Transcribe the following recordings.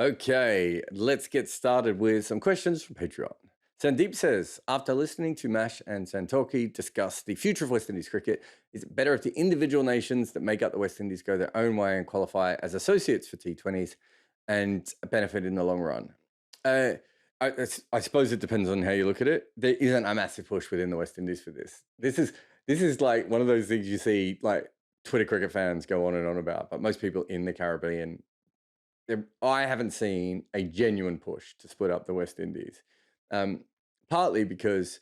Okay, let's get started with some questions from Patreon. Sandeep says, after listening to Mash and Santoki discuss the future of West Indies cricket, is it better if the individual nations that make up the West Indies go their own way and qualify as associates for T20s and benefit in the long run? Uh, I suppose it depends on how you look at it. There isn't a massive push within the West Indies for this. This is like one of those things you see like Twitter cricket fans go on and on about, but most people in the Caribbean I haven't seen a genuine push to split up the West Indies. Um, Partly because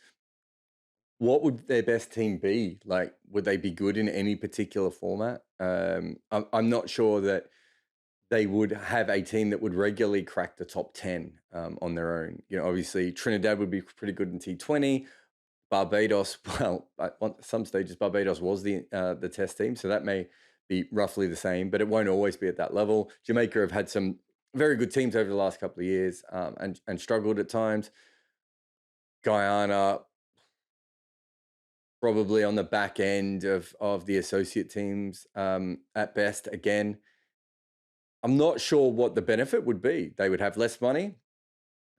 what would their best team be? Like, would they be good in any particular format? I'm not sure that they would have a team that would regularly crack the top 10 on their own. You know, obviously Trinidad would be pretty good in T20. Barbados, well, at some stages, Barbados was the test team, so that may be roughly the same, but it won't always be at that level. Jamaica have had some very good teams over the last couple of years and struggled at times. Guyana, probably on the back end of the associate teams at best. Again, I'm not sure what the benefit would be. They would have less money.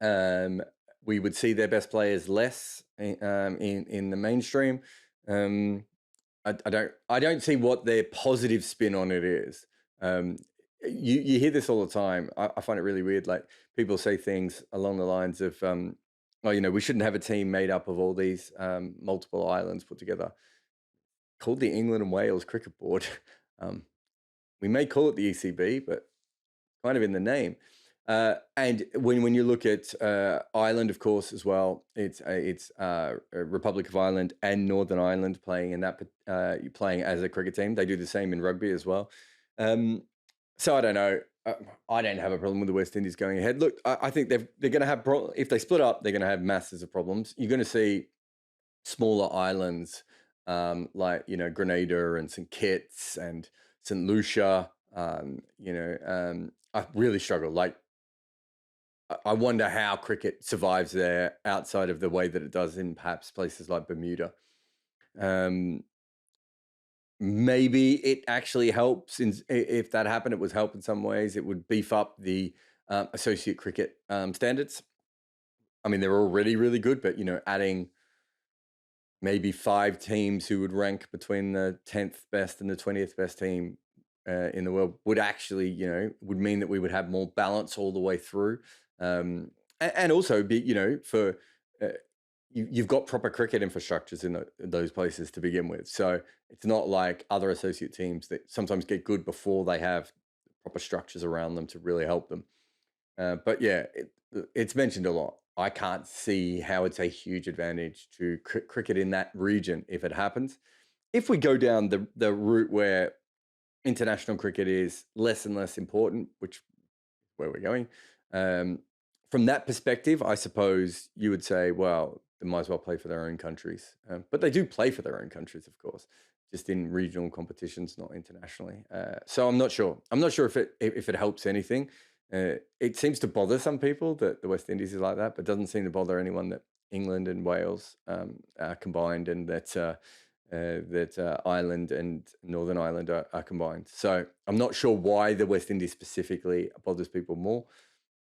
We would see their best players less in the mainstream. I don't see what their positive spin on it is. You hear this all the time. I find it really weird. Like people say things along the lines of, "Oh, you know, we shouldn't have a team made up of all these multiple islands put together." Called the England and Wales Cricket Board. Um, we may call it the ECB, but kind of in the name. And when you look at Ireland, of course, as well, it's Republic of Ireland and Northern Ireland playing in that playing as a cricket team. They do the same in rugby as well. So I don't know. I don't have a problem with the West Indies going ahead. Look, I think they're going to have if they split up, they're going to have masses of problems. You're going to see smaller islands like Grenada and St Kitts and St Lucia. I really struggle. Like I wonder how cricket survives there outside of the way that it does in perhaps places like Bermuda. Maybe it actually helps. If that happened, it would help in some ways. It would beef up the associate cricket standards. I mean, they're already really good, but adding maybe 5 teams who would rank between the 10th best and the 20th best team in the world would actually, would mean that we would have more balance all the way through. And also be, for you've got proper cricket infrastructures in those places to begin with. So it's not like other associate teams that sometimes get good before they have proper structures around them to really help them. But yeah, it's mentioned a lot. I can't see how it's a huge advantage to cricket in that region if it happens. If we go down the route where international cricket is less and less important, which where we're going. From that perspective, I suppose you would say, well, they might as well play for their own countries. But they do play for their own countries, of course, just in regional competitions, not internationally. So I'm not sure. I'm not sure if it helps anything. It seems to bother some people that the West Indies is like that, but doesn't seem to bother anyone that England and Wales are combined and that Ireland and Northern Ireland are combined. So I'm not sure why the West Indies specifically bothers people more.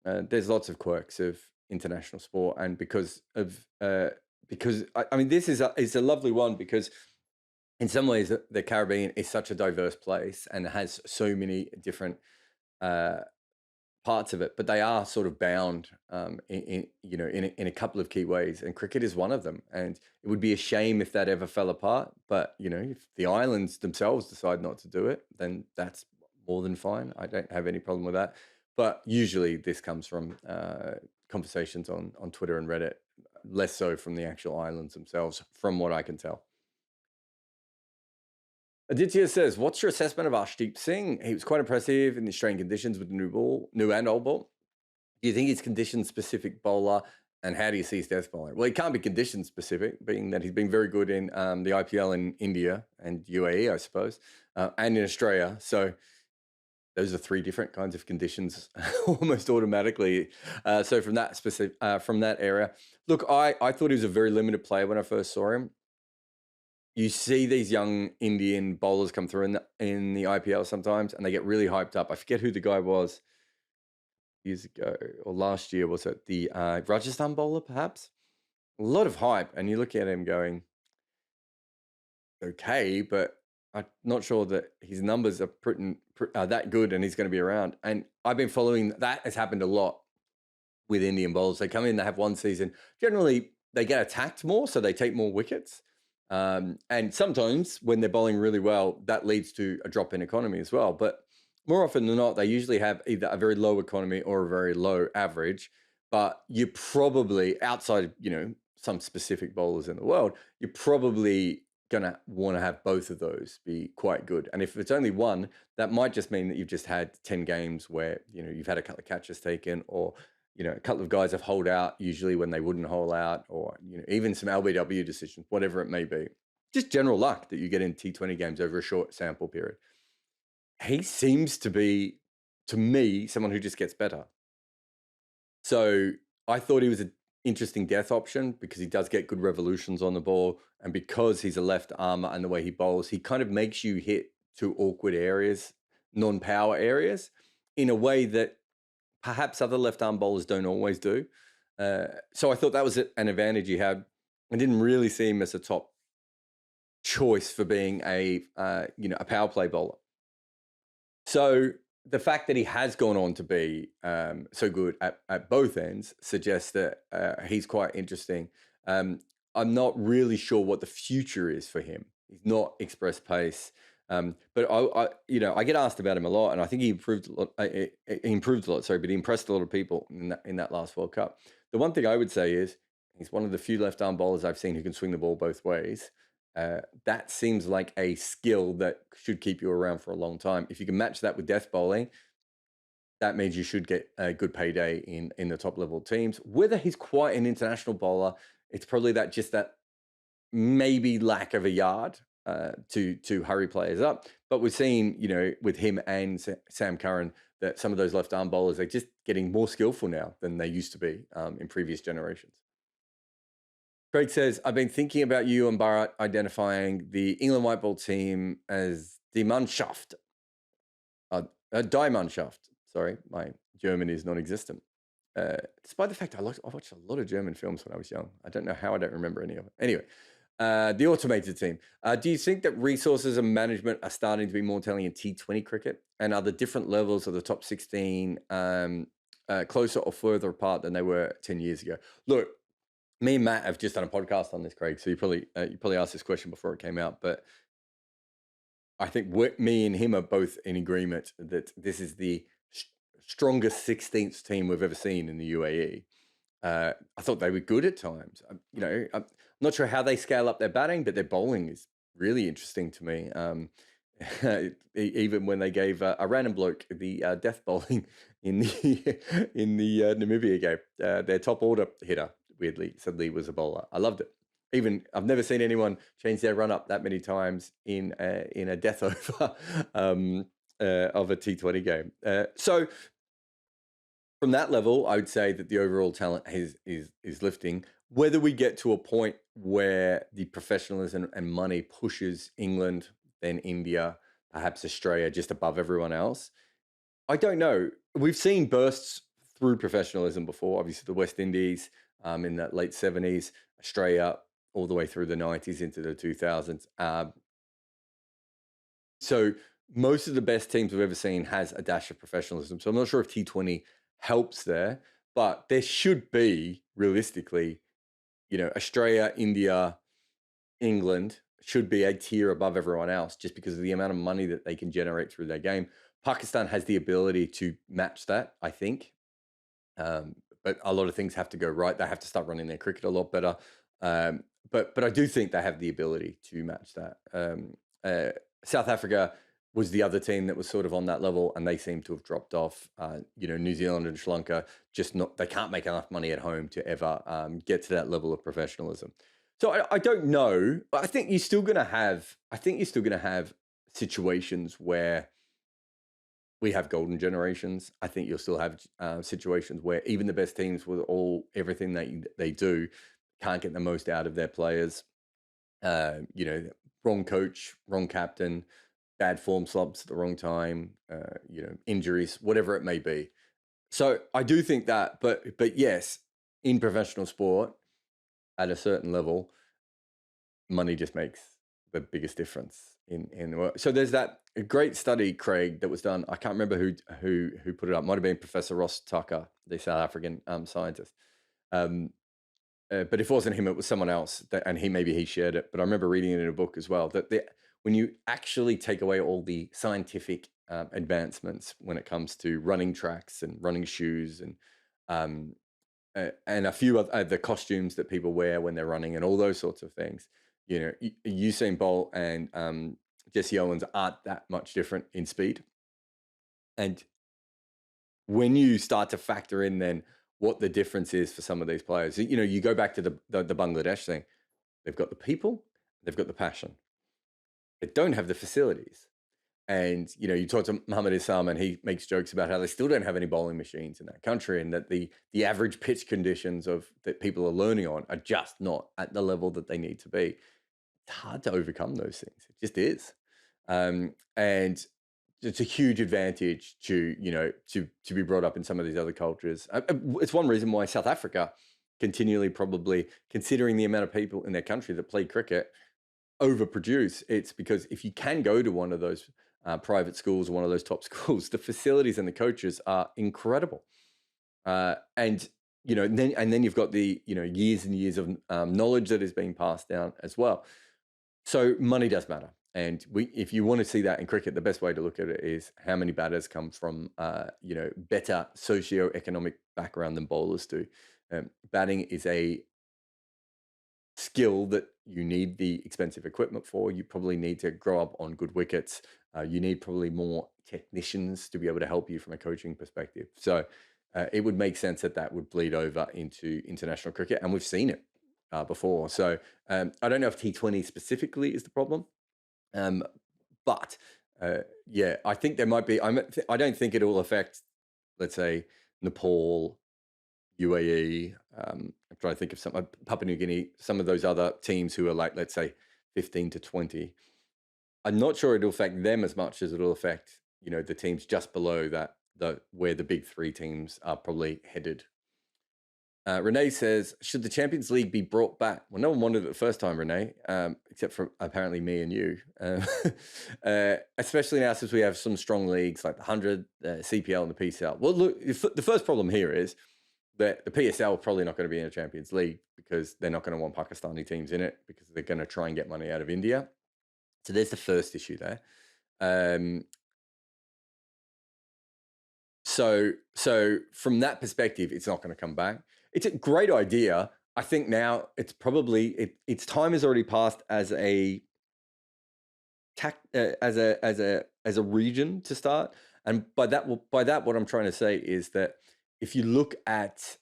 There's lots of quirks of international sport, and because I mean this is a lovely one because in some ways the Caribbean is such a diverse place and has so many different uh, parts of it, but they are sort of bound in a couple of key ways, and cricket is one of them. And it would be a shame if that ever fell apart. But if the islands themselves decide not to do it, then that's more than fine. I don't have any problem with that. But usually this comes from conversations on Twitter and Reddit, less so from the actual islands themselves, from what I can tell. Aditya says, what's your assessment of Arshdeep Singh? He was quite impressive in the Australian conditions with the new and old ball. Do you think he's condition-specific bowler, and how do you see his death bowling? Well, he can't be condition-specific, being that he's been very good in the IPL in India and UAE, I suppose, and in Australia. So those are 3 different kinds of conditions almost automatically. So from that area, look, I thought he was a very limited player when I first saw him. You see these young Indian bowlers come through in the IPL sometimes, and they get really hyped up. I forget who the guy was. years ago or last year, was it the Rajasthan bowler, perhaps? A lot of hype, and you look at him going, okay, but I'm not sure that his numbers are that good and he's going to be around. And I've been following that has happened a lot with Indian bowlers. They come in, they have one season. Generally, they get attacked more, so they take more wickets. And sometimes when they're bowling really well, that leads to a drop in economy as well. But more often than not, they usually have either a very low economy or a very low average. But you probably, outside of, some specific bowlers in the world, you're probably going to want to have both of those be quite good. And if it's only one, that might just mean that you've just had 10 games where, you've had a couple of catches taken, or a couple of guys have holed out usually when they wouldn't hole out, or, even some LBW decisions, whatever it may be. Just general luck that you get in T20 games over a short sample period. He seems to be, to me, someone who just gets better. So I thought he was an interesting death option because he does get good revolutions on the ball. And because he's a left armer and the way he bowls, he kind of makes you hit to awkward areas, non-power areas, in a way that perhaps other left-arm bowlers don't always do. So I thought that was an advantage he had. I didn't really see him as a top choice for being a power play bowler. So the fact that he has gone on to be so good at both ends suggests that he's quite interesting. I'm not really sure what the future is for him. He's not express pace. But I get asked about him a lot, and I think he improved a lot. He improved a lot, sorry, but he impressed a lot of people in that last World Cup. The one thing I would say is he's one of the few left-arm bowlers I've seen who can swing the ball both ways. That seems like a skill that should keep you around for a long time. If you can match that with death bowling, that means you should get a good payday in the top level teams. Whether he's quite an international bowler, it's probably that maybe lack of a yard to hurry players up. But we've seen, with him and Sam Curran, that some of those left arm bowlers are just getting more skillful now than they used to be in previous generations. Craig says, I've been thinking about you and Bharat identifying the England white ball team as Die Mannschaft. Die Mannschaft. Sorry, my German is non-existent. Despite the fact I watched a lot of German films when I was young. I don't know how I don't remember any of it. Anyway, the automated team. Do you think that resources and management are starting to be more telling in T20 cricket? And are the different levels of the top 16 closer or further apart than they were 10 years ago? Look, me and Matt have just done a podcast on this, Craig. So you probably asked this question before it came out, but I think me and him are both in agreement that this is the strongest 16th team we've ever seen in the UAE. I thought they were good at times. I'm not sure how they scale up their batting, but their bowling is really interesting to me. Even when they gave a random bloke the death bowling in the Namibia game, their top order hitter weirdly suddenly was a bowler. I loved it. Even I've never seen anyone change their run up that many times in a death over of a T20 game. So from that level, I would say that the overall talent is lifting. Whether we get to a point where the professionalism and money pushes England, then India, perhaps Australia just above everyone else, I don't know. We've seen bursts through professionalism before. Obviously, the West Indies in the late 70s, Australia all the way through the 90s into the 2000s. So most of the best teams we've ever seen has a dash of professionalism. So I'm not sure if T20 helps there, but there should be, realistically, Australia, India, England should be a tier above everyone else just because of the amount of money that they can generate through their game. Pakistan has the ability to match that, I think. But a lot of things have to go right. They have to start running their cricket a lot better. But I do think they have the ability to match that. South Africa was the other team that was sort of on that level, and they seem to have dropped off. New Zealand and Sri Lanka they can't make enough money at home to ever get to that level of professionalism. So I don't know. I think you're still going to have situations where we have golden generations. I think you'll still have situations where even the best teams with everything they do can't get the most out of their players. Wrong coach, wrong captain, bad form slumps at the wrong time, injuries, whatever it may be. So I do think that, but yes, in professional sport at a certain level, money just makes the biggest difference in the world. So there's that great study, Craig, that was done. I can't remember who put it up. Might have been Professor Ross Tucker, the South African scientist. Um, but if it wasn't him, it was someone else, and maybe he shared it. But I remember reading it in a book as well, that when you actually take away all the scientific advancements when it comes to running tracks and running shoes um, and a few of the costumes that people wear when they're running and all those sorts of things, Usain Bolt and Jesse Owens aren't that much different in speed. And when you start to factor in then what the difference is for some of these players, you go back to the Bangladesh thing. They've got the people, they've got the passion. They don't have the facilities. And, you talk to Muhammad Isam and he makes jokes about how they still don't have any bowling machines in that country, and that the average pitch conditions that people are learning on are just not at the level that they need to be. It's hard to overcome those things. It just is. And it's a huge advantage to be brought up in some of these other cultures. It's one reason why South Africa continually, probably considering the amount of people in their country that play cricket, overproduce. It's because if you can go to one of those private schools or one of those top schools, the facilities and the coaches are incredible. And then you've got the years and years of knowledge that is being passed down as well. So money does matter. And if you want to see that in cricket, the best way to look at it is how many batters come from better socio-economic background than bowlers do. Batting is a skill that you need the expensive equipment for. You probably need to grow up on good wickets. You need probably more technicians to be able to help you from a coaching perspective. So it would make sense that would bleed over into international cricket, and we've seen it before. So I don't know if T20 specifically is the problem, but yeah, I think there might be. I don't think it will affect, let's say, Nepal, UAE. I'm trying to think of some Papua New Guinea, some of those other teams who are like, let's say, 15 to 20. I'm not sure it'll affect them as much as it'll affect, the teams just below that, where the big three teams are probably headed. Renee says, should the Champions League be brought back? Well, no one wanted it the first time, Renee, except for apparently me and you. Especially now since we have some strong leagues like the 100, CPL and the PCL. Well, look, the first problem here is that the PSL are probably not going to be in a Champions League because they're not going to want Pakistani teams in it because they're going to try and get money out of India. So there's the first issue there. So from that perspective, it's not going to come back. It's a great idea. I think now it's probably its time has already passed as a region to start. And by that, what I'm trying to say is that if you look at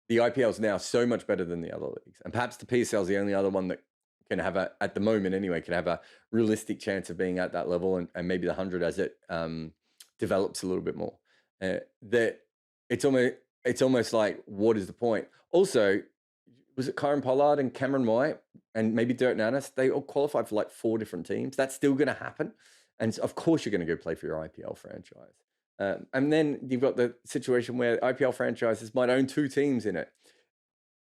the IPL is now so much better than the other leagues, and perhaps the PSL is the only other one that can have at the moment anyway, can have a realistic chance of being at that level, and maybe the 100 as it develops a little bit more. That it's almost like, what is the point? Also, was it Kyron Pollard and Cameron White and maybe Dirk Nannes? They all qualified for like 4 different teams. That's still going to happen, and of course you're going to go play for your IPL franchise. And then you've got the situation where IPL franchises might own 2 teams in it.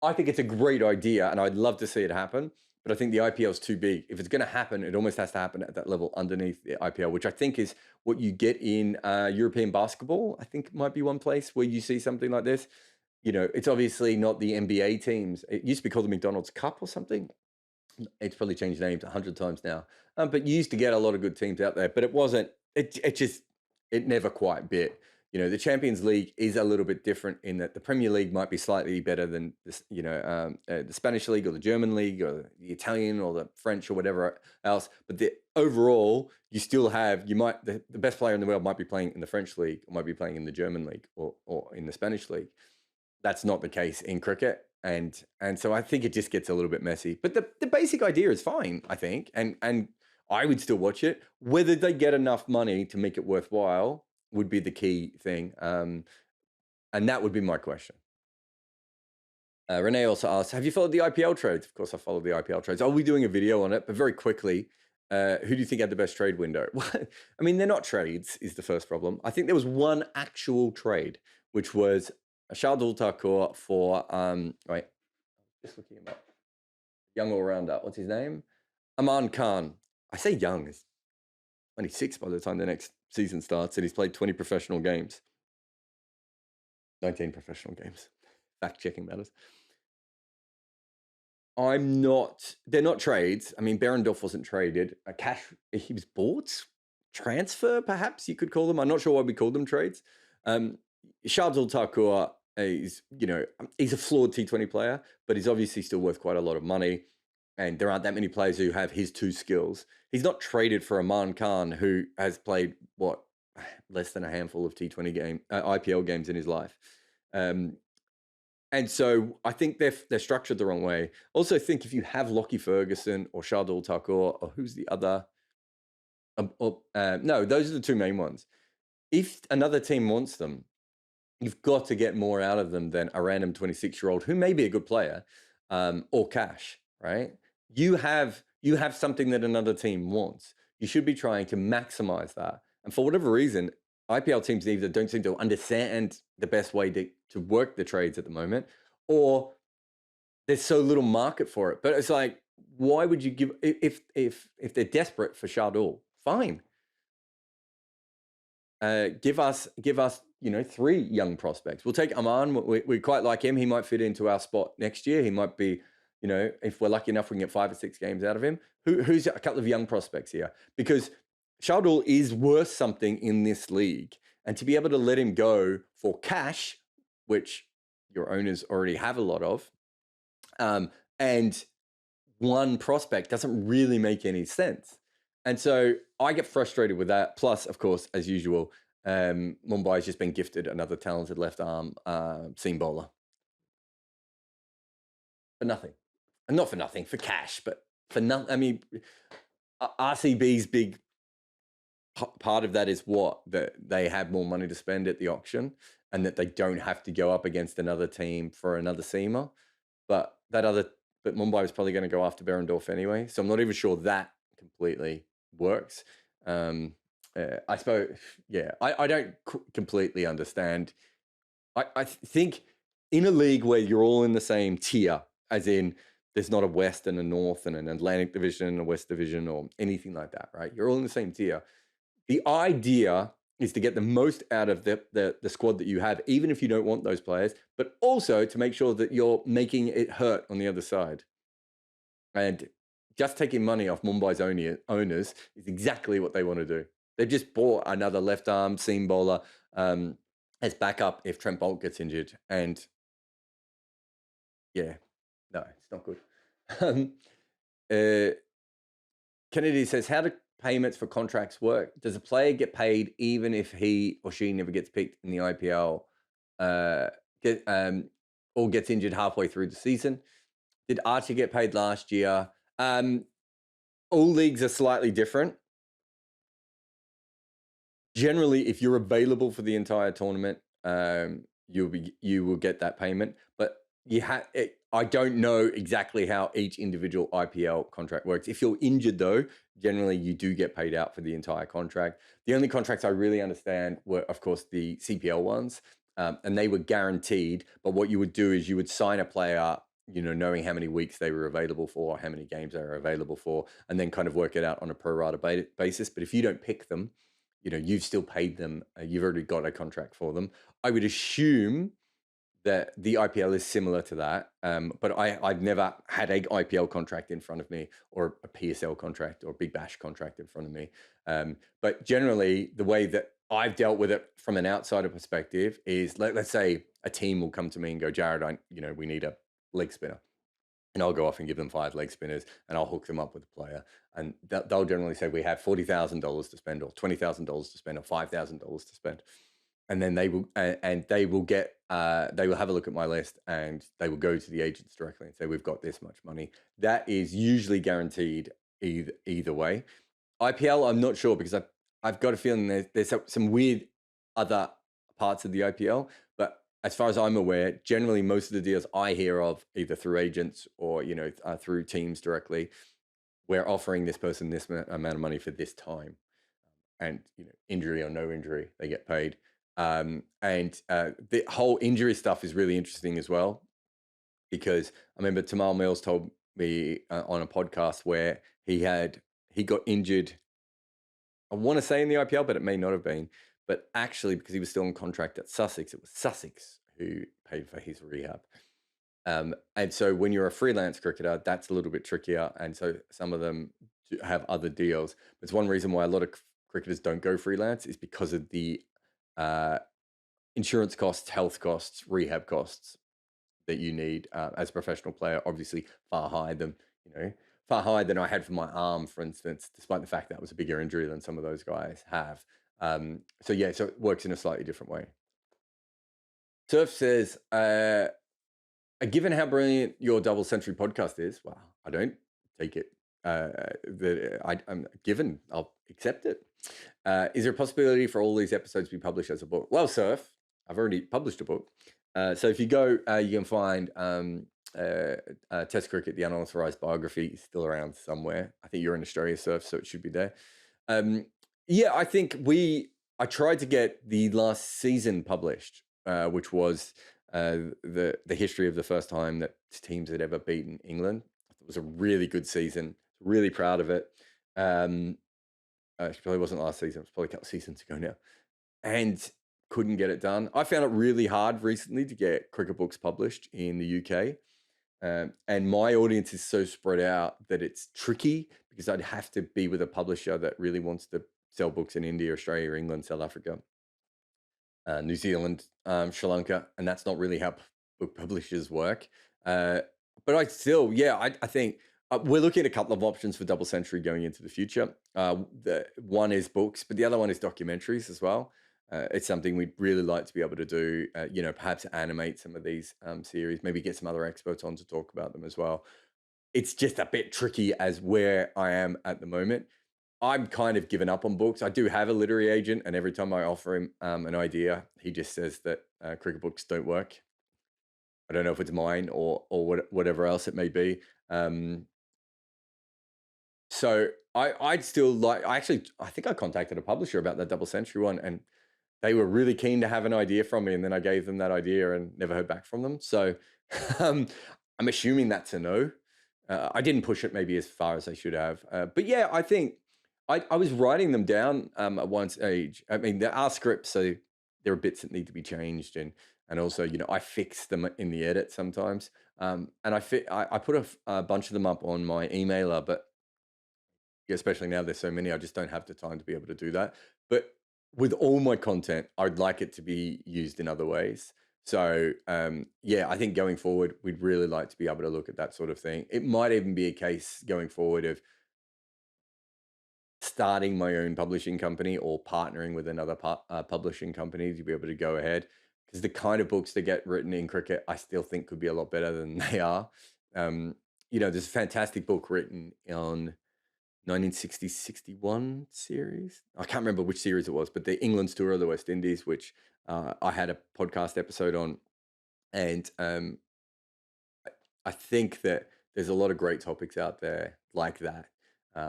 I think it's a great idea, and I'd love to see it happen. But I think the IPL is too big. If it's going to happen, it almost has to happen at that level underneath the IPL, which I think is what you get in European basketball. I think might be one place where you see something like this. It's obviously not the NBA teams. It used to be called the McDonald's Cup or something. It's probably changed names 100 times now. But you used to get a lot of good teams out there. But it wasn't. It never quite bit. The Champions League is a little bit different in that the Premier League might be slightly better than this, the Spanish League or the German League or the Italian or the French or whatever else. But overall, you still have, the best player in the world might be playing in the French League or might be playing in the German League or in the Spanish League. That's not the case in cricket. And so I think it just gets a little bit messy. But the basic idea is fine, I think. And I would still watch it. Whether they get enough money to make it worthwhile would be the key thing. And that would be my question. Renee also asked, have you followed the IPL trades? Of course, I followed the IPL trades. I'll be doing a video on it, but very quickly, Who do you think had the best trade window? I mean, they're not trades is the first problem. I think there was one actual trade, which was Shardul Thakur for, right, just looking him up. Young all-rounder. What's his name? Aman Khan. I say young. He's 26 by the time the next season starts, and he's played 20 professional games. 19 professional games. Fact-checking matters. They're not trades. I mean, Behrendorff wasn't traded. He was bought? Transfer, perhaps you could call them. I'm not sure why we call them trades. Shardul Thakur is, he's a flawed T20 player, but he's obviously still worth quite a lot of money. And there aren't that many players who have his two skills. He's not traded for Aman Khan, who has played, less than a handful of T20 IPL games in his life. And so I think they're structured the wrong way. Also think if you have Lockie Ferguson or Shardul Thakur, or who's the other? No, those are the two main ones. If another team wants them, you've got to get more out of them than a random 26-year-old who may be a good player, or cash, right? You have something that another team wants. You should be trying to maximize that. And for whatever reason, IPL teams either don't seem to understand the best way to work the trades at the moment, or there's so little market for it. But it's like, why would you give, if they're desperate for Shardul, fine. Give us, 3 young prospects. We'll take Aman. We quite like him. He might fit into our spot next year. He might be, if we're lucky enough, we can get 5 or 6 games out of him. Who's a couple of young prospects here? Because Shardul is worth something in this league. And to be able to let him go for cash, which your owners already have a lot of, and one prospect doesn't really make any sense. And so I get frustrated with that. Plus, of course, as usual, Mumbai has just been gifted another talented left arm seam bowler. For nothing. And not for nothing, for cash, but for nothing. I mean, RCB's big part of that is that they have more money to spend at the auction, and that they don't have to go up against another team for another seamer. But Mumbai was probably going to go after Behrendorff anyway. So I'm not even sure that completely works. I suppose, I don't completely understand. I think in a league where you're all in the same tier, as in there's not a West and a North and an Atlantic division and a West division or anything like that, right? You're all in the same tier. The idea is to get the most out of the squad that you have, even if you don't want those players, but also to make sure that you're making it hurt on the other side. And just taking money off Mumbai's owners is exactly what they want to do. They've just bought another left arm seam bowler as backup if Trent Boult gets injured. And no, it's not good. Kennedy says, how do payments for contracts work? Does a player get paid even if he or she never gets picked in the IPL or gets injured halfway through the season? Did Archie get paid last year? All leagues are slightly different. Generally, if you're available for the entire tournament, you will get that payment. But I don't know exactly how each individual IPL contract works. If you're injured, though, generally you do get paid out for the entire contract. The only contracts I really understand were, of course, the CPL ones, and they were guaranteed. But what you would do is you would sign a player, knowing how many weeks they were available for, how many games they were available for, and then kind of work it out on a pro rata basis. But if you don't pick them, you've still paid them. You've already got a contract for them. I would assume that the IPL is similar to that. But I've never had an IPL contract in front of me, or a PSL contract or a Big Bash contract in front of me. But generally, the way that I've dealt with it from an outsider perspective is, let's say a team will come to me and go, Jarrod, we need a leg spinner. And I'll go off and give them 5 leg spinners, and I'll hook them up with a player. And they'll generally say, we have $40,000 to spend, or $20,000 to spend, or $5,000 to spend. And then they will get, they will have a look at my list, and they will go to the agents directly and say, we've got this much money. That is usually guaranteed either way. IPL, I'm not sure, because I've got a feeling there's some weird other parts of the IPL, but as far as I'm aware, generally most of the deals I hear of, either through agents or through teams directly, we're offering this person this amount of money for this time, and injury or no injury, they get paid. And the whole injury stuff is really interesting as well, because I remember Tamal Mills told me on a podcast where he got injured. I want to say in the IPL, but it may not have been. But actually, because he was still on contract at Sussex, it was Sussex who paid for his rehab. And so when you're a freelance cricketer, that's a little bit trickier. And so some of them have other deals. It's one reason why a lot of cricketers don't go freelance, is because of the insurance costs, health costs, rehab costs that you need as a professional player. Obviously, far higher than I had for my arm, for instance, despite the fact that was a bigger injury than some of those guys have. So it works in a slightly different way. Surf says, given how brilliant your double century podcast is, well, I don't take it. I'm given, I'll accept it. Is there a possibility for all these episodes to be published as a book? Well, Surf, I've already published a book. So if you go, you can find Test Cricket, the Unauthorized Biography, is still around somewhere. I think you're in Australia, Surf, so it should be there. I think I tried to get the last season published, which was the history of the first time that teams had ever beaten England. It was a really good season. Really proud of it. It probably wasn't last season. It was probably a couple of seasons ago now. And couldn't get it done. I found it really hard recently to get cricket books published in the UK. And my audience is so spread out that it's tricky, because I'd have to be with a publisher that really wants to sell books in India, Australia, England, South Africa, New Zealand, Sri Lanka, and that's not really how book publishers work. But I still, I think we're looking at a couple of options for Double Century going into the future. The one is books, but the other one is documentaries as well. It's something we'd really like to be able to do, perhaps animate some of these series, maybe get some other experts on to talk about them as well. It's just a bit tricky as where I am at the moment. I'm kind of given up on books. I do have a literary agent, and every time I offer him an idea, he just says that cricket books don't work. I don't know if it's mine or whatever else it may be. So I'd still like. I think I contacted a publisher about that Double Century one, and they were really keen to have an idea from me, and then I gave them that idea and never heard back from them. So I'm assuming that's a no. I didn't push it maybe as far as I should have. But I think I was writing them down at one stage. I mean, there are scripts, so there are bits that need to be changed, and also, I fix them in the edit sometimes. And I put a bunch of them up on my emailer, but especially now there's so many, I just don't have the time to be able to do that. But with all my content, I'd like it to be used in other ways. So I think going forward, we'd really like to be able to look at that sort of thing. It might even be a case going forward of starting my own publishing company or partnering with another publishing company to be able to go ahead. Because the kind of books that get written in cricket, I still think could be a lot better than they are. There's a fantastic book written on 1960-61 series. I can't remember which series it was, but the England's tour of the West Indies, which I had a podcast episode on. And I think that there's a lot of great topics out there like that,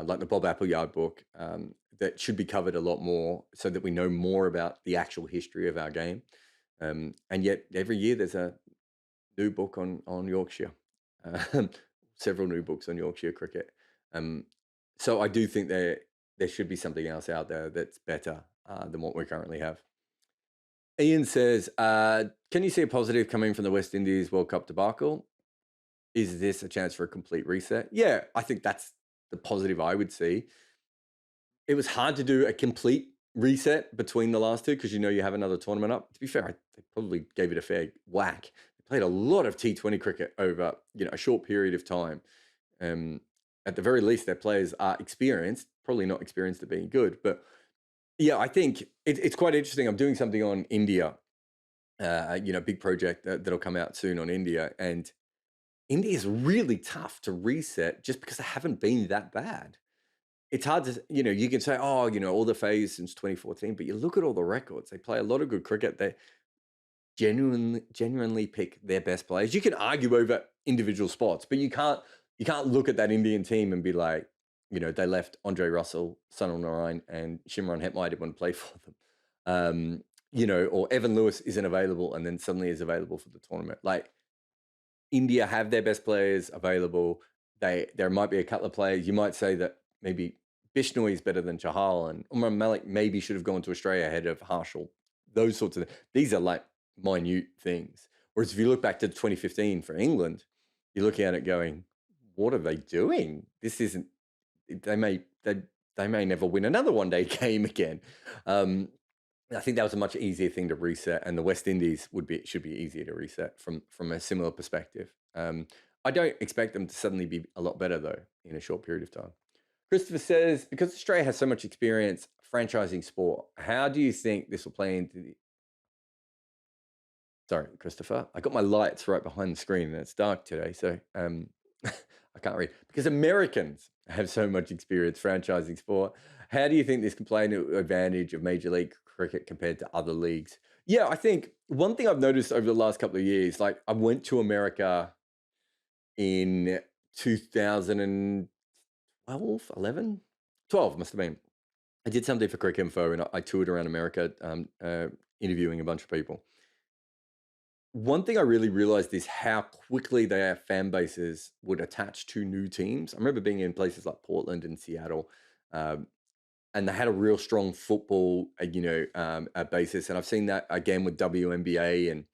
like the Bob Appleyard book, that should be covered a lot more so that we know more about the actual history of our game. And yet every year there's a new book on Yorkshire, several new books on Yorkshire cricket. So I do think there should be something else out there that's better than what we currently have. Ian says, can you see a positive coming from the West Indies World Cup debacle? Is this a chance for a complete reset? Yeah, I think that's the positive I would see. It was hard to do a complete reset between the last two because you have another tournament up. To be fair, they probably gave it a fair whack. They played a lot of T20 cricket over a short period of time. At the very least, their players are experienced, probably not experienced at being good. But I think it's quite interesting. I'm doing something on India, big project that'll come out soon on India. And India is really tough to reset just because they haven't been that bad. It's hard to, you can say, all the phase since 2014, but you look at all the records. They play a lot of good cricket. They genuinely pick their best players. You can argue over individual spots, but you can't look at that Indian team and be like, They left Andre Russell, Sunil Narine, and Shimron Hetmyer didn't want to play for them. Or Evan Lewis isn't available and then suddenly is available for the tournament. Like, India have their best players available. There might be a couple of players. You might say that maybe Bishnoi is better than Chahal, and Umar Malik maybe should have gone to Australia ahead of Harshal. Those sorts of these are like minute things. Whereas if you look back to 2015 for England, you're looking at it going, what are they doing? This isn't. They may never win another one-day game again. I think that was a much easier thing to reset, and the West Indies should be easier to reset from a similar perspective. I don't expect them to suddenly be a lot better though in a short period of time. Christopher says, because Australia has so much experience franchising sport, how do you think this will play into the... Sorry, Christopher, I got my lights right behind the screen and it's dark today, so I can't read. Because Americans have so much experience franchising sport, how do you think this can play into advantage of Major League Cricket compared to other leagues? Yeah, I think one thing I've noticed over the last couple of years, like I went to America in 2012, 11, 12 must have been. I did something for Cricket Info and I toured around America interviewing a bunch of people. One thing I really realized is how quickly their fan bases would attach to new teams. I remember being in places like Portland and Seattle, and they had a real strong football, basis. And I've seen that again with WNBA and,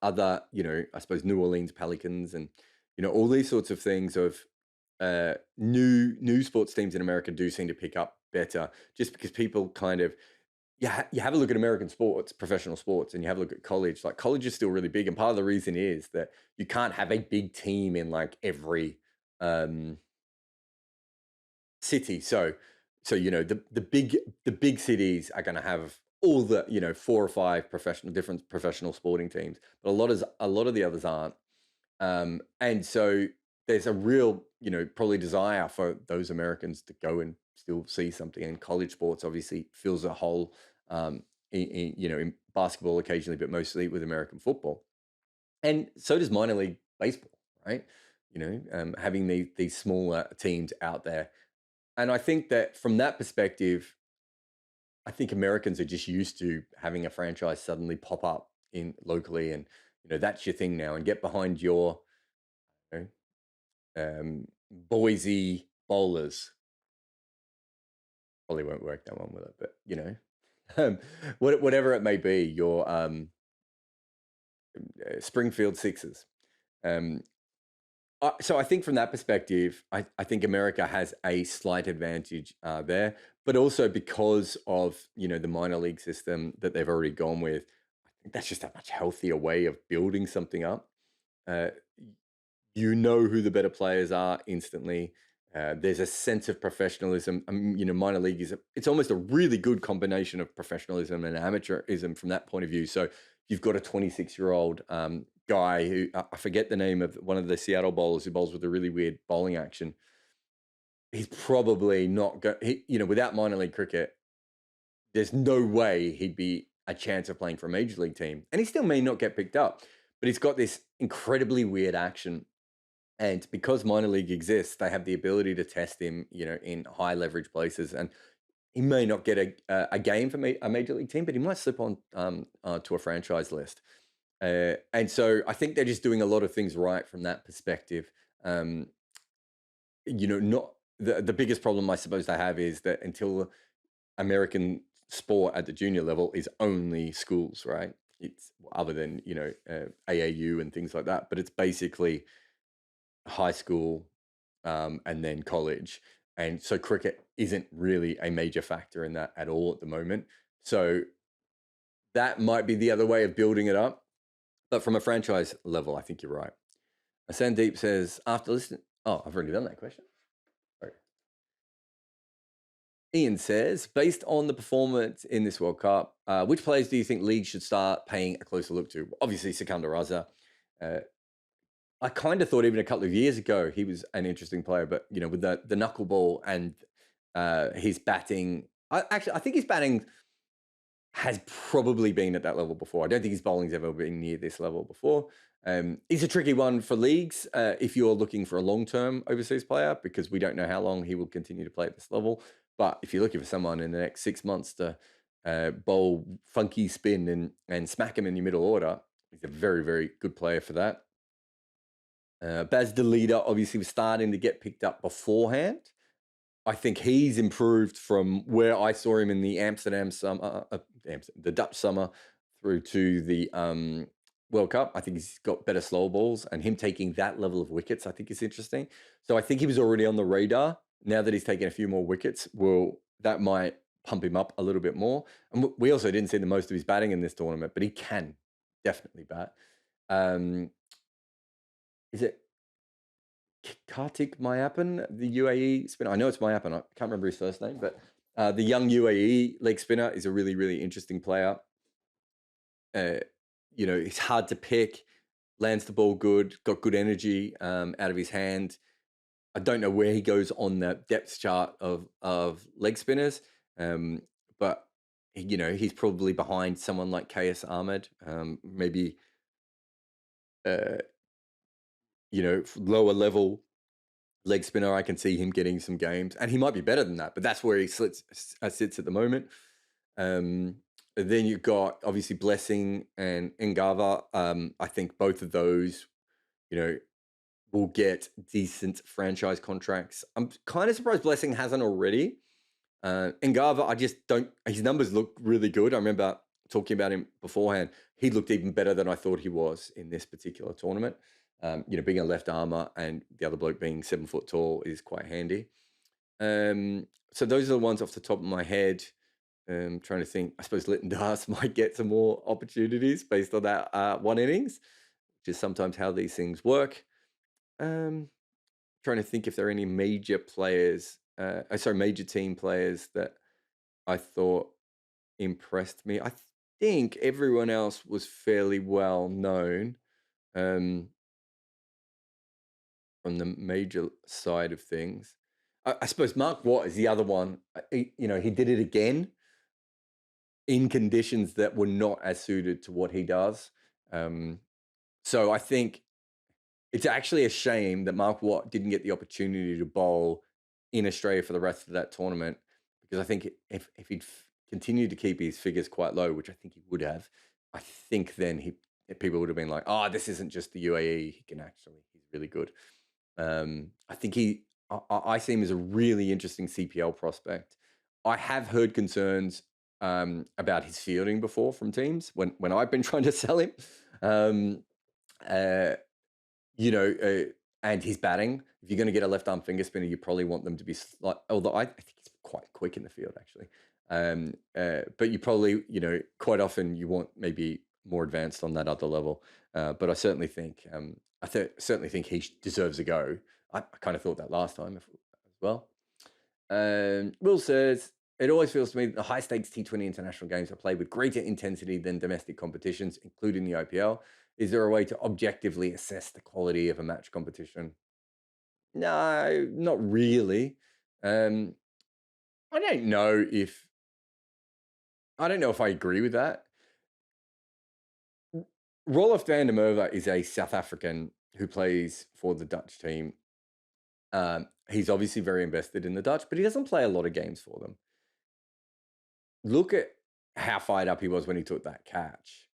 other, I suppose New Orleans Pelicans and, all these sorts of things of new sports teams in America do seem to pick up better just because people kind of, you have a look at American sports, professional sports, and you have a look at college. Like college is still really big, and part of the reason is that you can't have a big team in like every city. So the big cities are going to have all the 4 or 5 different professional sporting teams, but a lot of the others aren't. And so there's a real probably desire for those Americans to go and still see something. And college sports obviously fills a hole in basketball occasionally, but mostly with American football. And so does minor league baseball, right? Having these smaller teams out there. And I think that from that perspective, I think Americans are just used to having a franchise suddenly pop up in locally, and that's your thing now, and get behind your Boise Bowlers. Probably won't work that one with it, but whatever it may be, your Springfield Sixers. So I think from that perspective, I think America has a slight advantage there, but also because of the minor league system that they've already gone with, I think that's just a much healthier way of building something up. Who the better players are instantly. There's a sense of professionalism. Minor league it's almost a really good combination of professionalism and amateurism from that point of view. So you've got a 26-year-old guy who I forget the name of one of the Seattle bowlers who bowls with a really weird bowling action. He's probably not without minor league cricket, there's no way he'd be a chance of playing for a major league team. And he still may not get picked up, but he's got this incredibly weird action. And because minor league exists, they have the ability to test him, in high leverage places. And he may not get a game for a major league team, but he might slip on to a franchise list. And so I think they're just doing a lot of things right from that perspective. Not the biggest problem I suppose they have is that until American sport at the junior level is only schools, right? It's other than AAU and things like that, but it's basically high school and then college. And so cricket isn't really a major factor in that at all at the moment. So that might be the other way of building it up. But from a franchise level, I think you're right. Sandeep says, after listening... Oh, I've already done that question. Sorry. Ian says, based on the performance in this World Cup, which players do you think leagues should start paying a closer look to? Obviously, Sikandar Raza. I kind of thought even a couple of years ago he was an interesting player, but with the knuckleball and his batting, I think his batting has probably been at that level before. I don't think his bowling's ever been near this level before. He's a tricky one for leagues if you're looking for a long-term overseas player, because we don't know how long he will continue to play at this level. But if you're looking for someone in the next 6 months to bowl funky spin and smack him in your middle order, he's a very, very good player for that. Baz the leader obviously was starting to get picked up beforehand. I think he's improved from where I saw him in the Amsterdam summer, the Dutch summer, through to the World Cup. I think he's got better slow balls, and him taking that level of wickets, I think is interesting. So I think he was already on the radar. Now that he's taken a few more wickets, that might pump him up a little bit more. And we also didn't see the most of his batting in this tournament, but he can definitely bat. Is it Kartik Mayapan, the UAE spinner? I know it's Mayapan. I can't remember his first name, but the young UAE leg spinner is a really, really interesting player. It's hard to pick, lands the ball good, got good energy out of his hand. I don't know where he goes on the depth chart of leg spinners, but he's probably behind someone like KS Ahmed, maybe lower level leg spinner. I can see him getting some games, and he might be better than that, but that's where he sits at the moment. Then you've got obviously Blessing and Ngava. I think both of those, will get decent franchise contracts. I'm kind of surprised Blessing hasn't already. Ngava, I just don't. His numbers look really good. I remember talking about him beforehand. He looked even better than I thought he was in this particular tournament. Being a left armer and the other bloke being 7 foot tall is quite handy. So those are the ones off the top of my head. Trying to think. I suppose Lytton Das might get some more opportunities based on that one innings, which is sometimes how these things work. Trying to think if there are any major players, major team players that I thought impressed me. I think everyone else was fairly well known from the major side of things. I suppose Mark Watt is the other one. He did it again in conditions that were not as suited to what he does. So I think it's actually a shame that Mark Watt didn't get the opportunity to bowl in Australia for the rest of that tournament, because I think if he'd continued to keep his figures quite low, which I think he would have, I think then people would have been like, oh, this isn't just the UAE. He's really good. I think I see him as a really interesting CPL prospect. I have heard concerns about his fielding before from teams when I've been trying to sell him. And his batting. If you're going to get a left arm finger spinner, you probably want them to be slight. Although I think he's quite quick in the field actually. But you probably, quite often you want maybe more advanced on that other level. But I certainly think he deserves a go. I kind of thought that last time as well. Will says, it always feels to me that the high stakes T20 international games are played with greater intensity than domestic competitions, including the IPL. Is there a way to objectively assess the quality of a match competition? No, not really. I don't know if I agree with that. Roelof van der Merwe is a South African who plays for the Dutch team. He's obviously very invested in the Dutch, but he doesn't play a lot of games for them. Look at how fired up he was when he took that catch.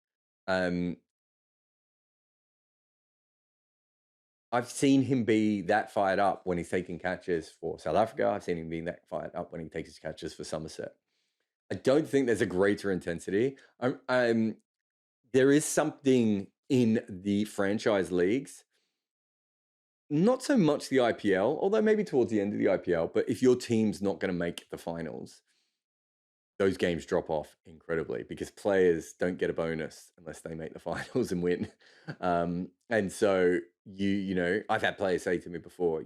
I've seen him be that fired up when he's taking catches for South Africa. I've seen him being that fired up when he takes his catches for Somerset. I don't think there's a greater intensity. There is something in the franchise leagues, not so much the IPL, although maybe towards the end of the IPL, but if your team's not going to make the finals, those games drop off incredibly because players don't get a bonus unless they make the finals and win. And so I've had players say to me before,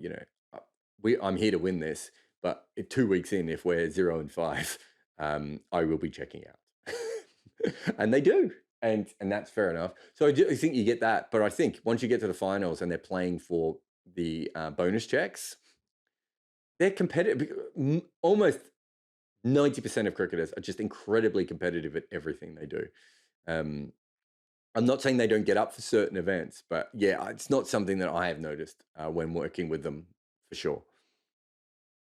I'm here to win this, but 2 weeks in, if we're 0-5, I will be checking out. And they do. And that's fair enough. So I think you get that. But I think once you get to the finals and they're playing for the bonus checks, they're competitive. Almost 90% of cricketers are just incredibly competitive at everything they do. I'm not saying they don't get up for certain events, but yeah, it's not something that I have noticed when working with them for sure.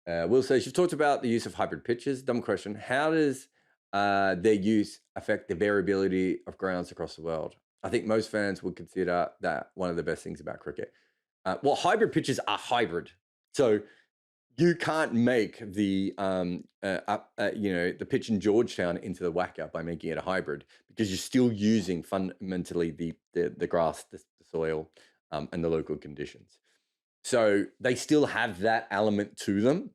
Will says you've talked about the use of hybrid pitches. Dumb question. How does their use affect the variability of grounds across the world? I think most fans would consider that one of the best things about cricket. Well, hybrid pitches are hybrid, so you can't make the pitch in Georgetown into the Wacker by making it a hybrid because you're still using fundamentally the grass, the soil, and the local conditions. So they still have that element to them.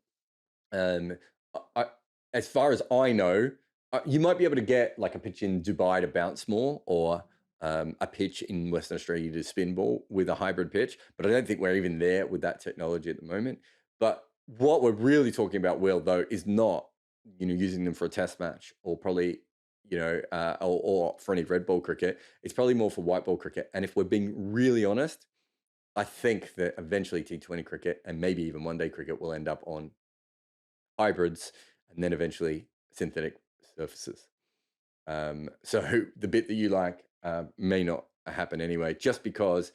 um, I, as far as I know, you might be able to get like a pitch in Dubai to bounce more, or a pitch in Western Australia to spin ball with a hybrid pitch. But I don't think we're even there with that technology at the moment. But what we're really talking about, Will, though, is not using them for a test match, or probably or for any red ball cricket. It's probably more for white ball cricket. And if we're being really honest, I think that eventually T20 cricket and maybe even one day cricket will end up on hybrids, and then eventually synthetic surfaces. So the bit that you like may not happen anyway, just because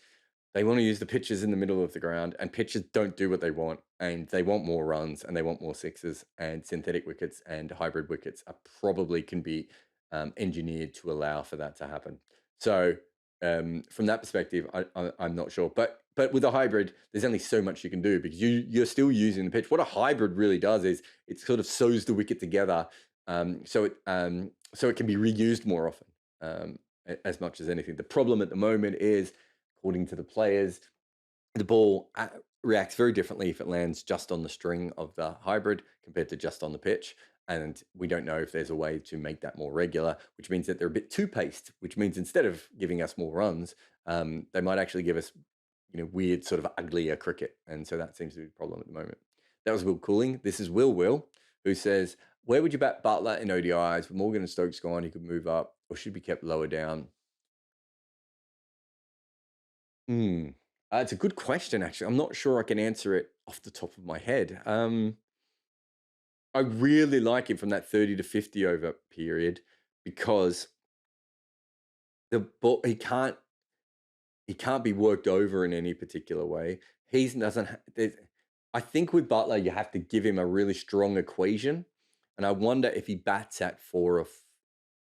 they want to use the pitches in the middle of the ground, and pitches don't do what they want, and they want more runs and they want more sixes. And synthetic wickets and hybrid wickets are probably can be engineered to allow for that to happen. So from that perspective, I'm not sure, but with a hybrid, there's only so much you can do because you're still using the pitch. What a hybrid really does is it sort of sews the wicket together, so it can be reused more often, as much as anything. The problem at the moment is, according to the players, the ball reacts very differently if it lands just on the string of the hybrid compared to just on the pitch. And we don't know if there's a way to make that more regular, which means that they're a bit too paced, which means instead of giving us more runs, they might actually give us, weird sort of uglier cricket. And so that seems to be the problem at the moment. That was Will Cooling. This is Will, who says, where would you bat Buttler in ODIs? With Morgan and Stokes gone, he could move up or should be kept lower down. Hmm. It's a good question, actually. I'm not sure I can answer it off the top of my head. I really like him from that 30 to 50 over period because the ball he can't be worked over in any particular way. He doesn't. I think with Butler, you have to give him a really strong equation, and I wonder if he bats at or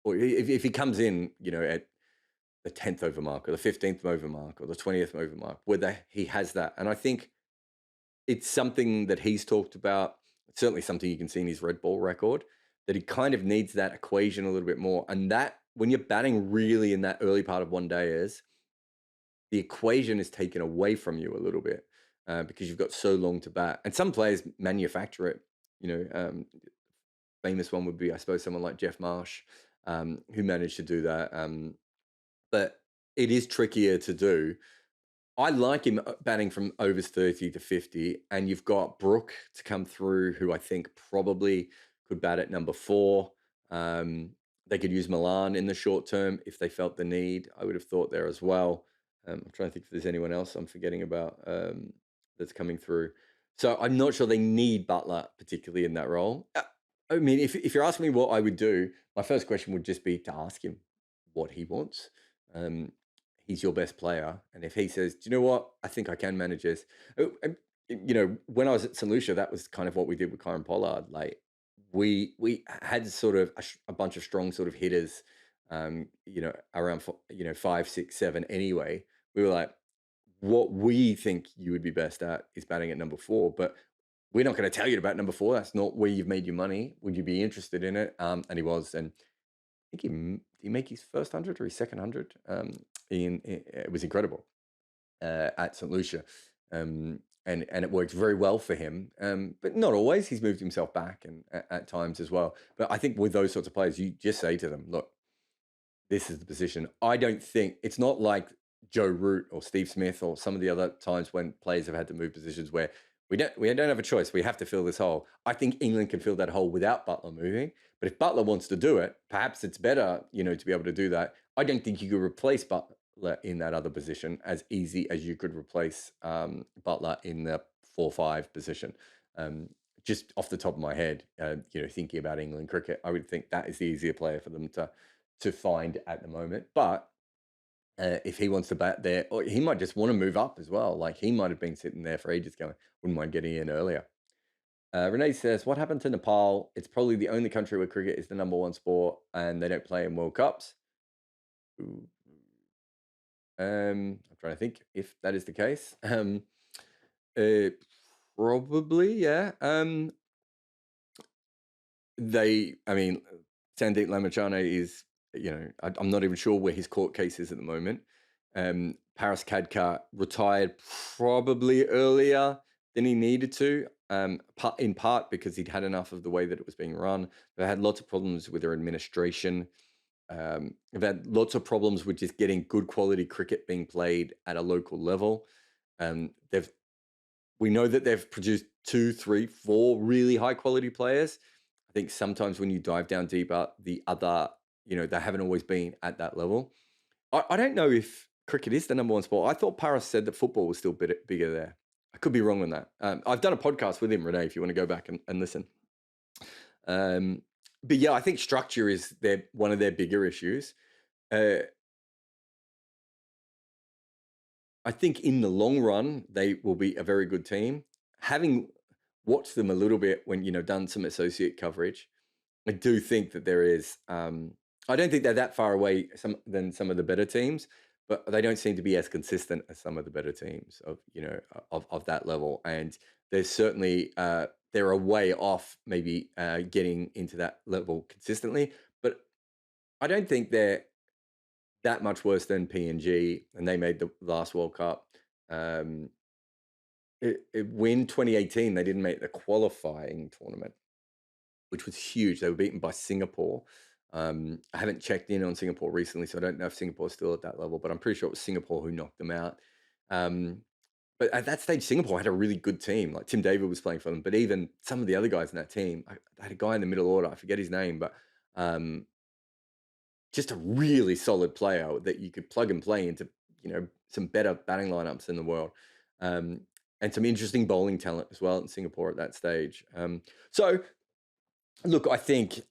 if he comes in, at the 10th over mark or the 15th over mark or the 20th over mark, whether he has that. And I think it's something that he's talked about. It's certainly something you can see in his red ball record, that he kind of needs that equation a little bit more. And that when you're batting really in that early part of one day is the equation is taken away from you a little bit, because you've got so long to bat. And some players manufacture it. Famous one would be, I suppose, someone like Jeff Marsh, who managed to do that. But it is trickier to do. I like him batting from overs 30 to 50, and you've got Brook to come through, who I think probably could bat at number 4. They could use Milan in the short term if they felt the need. I would have thought there as well. I'm trying to think if there's anyone else I'm forgetting about that's coming through. So I'm not sure they need Butler particularly in that role. I mean, if you're asking me what I would do, my first question would just be to ask him what he wants. Um, he's your best player, and if he says, "Do you know what? I think I can manage this." When I was at St Lucia, that was kind of what we did with Karen Pollard. Like we had sort of a bunch of strong sort of hitters, around 5, 6, 7. Anyway, we were like, what we think you would be best at is batting at number 4, but we're not going to tell you about number 4. That's not where you've made your money. Would you be interested in it? And he was, and I think did he make his first 100 or his second 100? It was incredible at St Lucia, and it worked very well for him. But not always. He's moved himself back, and at times as well. But I think with those sorts of players, you just say to them, "Look, this is the position." I don't think it's not like Joe Root or Steve Smith or some of the other times when players have had to move positions where we don't have a choice. We have to fill this hole. I think England can fill that hole without Butler moving. But if Butler wants to do it, perhaps it's better, to be able to do that. I don't think you could replace Butler in that other position as easy as you could replace Butler in the 4-5 position. Just off the top of my head, thinking about England cricket, I would think that is the easier player for them to find at the moment. But if he wants to bat there, or he might just want to move up as well. Like he might have been sitting there for ages going, wouldn't mind getting in earlier. Renee says, what happened to Nepal? It's probably the only country where cricket is the number one sport and they don't play in World Cups. Ooh. I'm trying to think if that is the case. Probably, yeah. I mean, Sandeep Lamachane is, I'm not even sure where his court case is at the moment. Paris Kadkar retired probably earlier than he needed to, in part because he'd had enough of the way that it was being run. They had lots of problems with their administration. They've had lots of problems with just getting good quality cricket being played at a local level. We know that they've produced 2, 3, 4 really high quality players. I think sometimes when you dive down deeper, the other, they haven't always been at that level. I don't know if cricket is the number one sport. I thought Paris said that football was still bigger there. I could be wrong on that. I've done a podcast with him, Renee, if you want to go back and listen. But yeah, I think structure is one of their bigger issues. I think in the long run, they will be a very good team. Having watched them a little bit when, done some associate coverage, I do think that there is, I don't think they're that far away than some of the better teams, but they don't seem to be as consistent as some of the better teams of that level. And there's certainly, they're a way off maybe getting into that level consistently, but I don't think they're that much worse than PNG, and they made the last World Cup. Win 2018, they didn't make the qualifying tournament, which was huge. They were beaten by Singapore. I haven't checked in on Singapore recently, so I don't know if Singapore's still at that level, but I'm pretty sure it was Singapore who knocked them out. But at that stage, Singapore had a really good team. Like Tim David was playing for them, but even some of the other guys in that team, I had a guy in the middle order, I forget his name, but just a really solid player that you could plug and play into, some better batting lineups in the world. And some interesting bowling talent as well in Singapore at that stage. So look, I think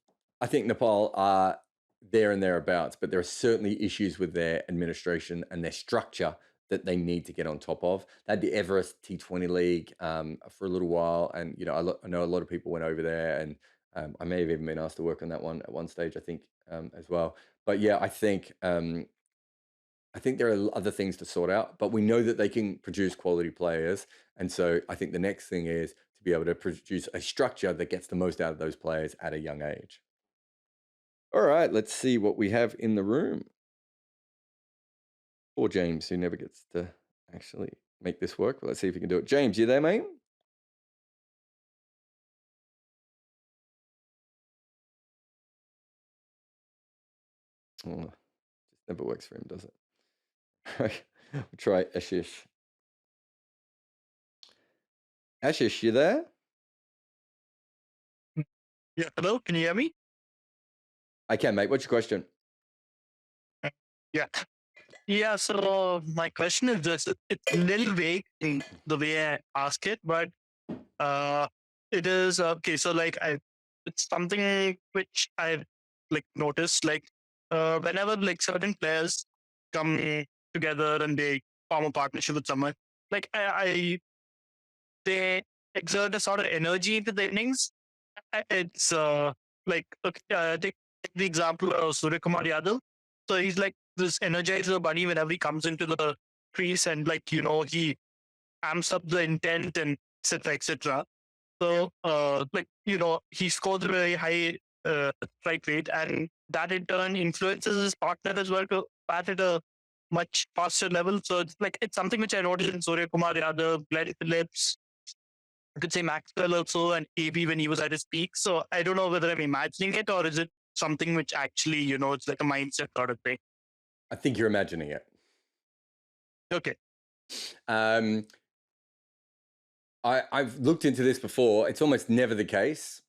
Nepal are there and thereabouts, but there are certainly issues with their administration and their structure that they need to get on top of. They had the Everest T20 League for a little while, and I know a lot of people went over there, and I may have even been asked to work on that one at one stage, I think, as well. But yeah, I think there are other things to sort out, but we know that they can produce quality players, and so I think the next thing is to be able to produce a structure that gets the most out of those players at a young age. All right, let's see what we have in the room. Or James, who never gets to actually make this work. But let's see if we can do it. James, you there, mate? Oh, just never works for him, does it? We'll try Ashish. Ashish, you there? Yeah, hello, can you hear me? I can, mate. What's your question? Yeah. Yeah, so my question is just, it's a little vague in the way I ask it, but it is, okay, so it's something which I've noticed, whenever certain players come together and they form a partnership with someone, they exert a sort of energy into the innings. It's take the example of Surya Kumar Yadav. So he's like this energizer bunny whenever he comes into the crease, and he amps up the intent and etc. etc. So he scores a very high strike rate, and that in turn influences his partner as well to bat at a much faster level. So it's something which I noticed in Surya Kumar Yadav, Glenn Phillips, I could say Maxwell also, and AB when he was at his peak. So I don't know whether I'm imagining it, or is it something which actually, it's like a mindset sort of thing. I think you're imagining it. Okay. I've looked into this before. It's almost never the case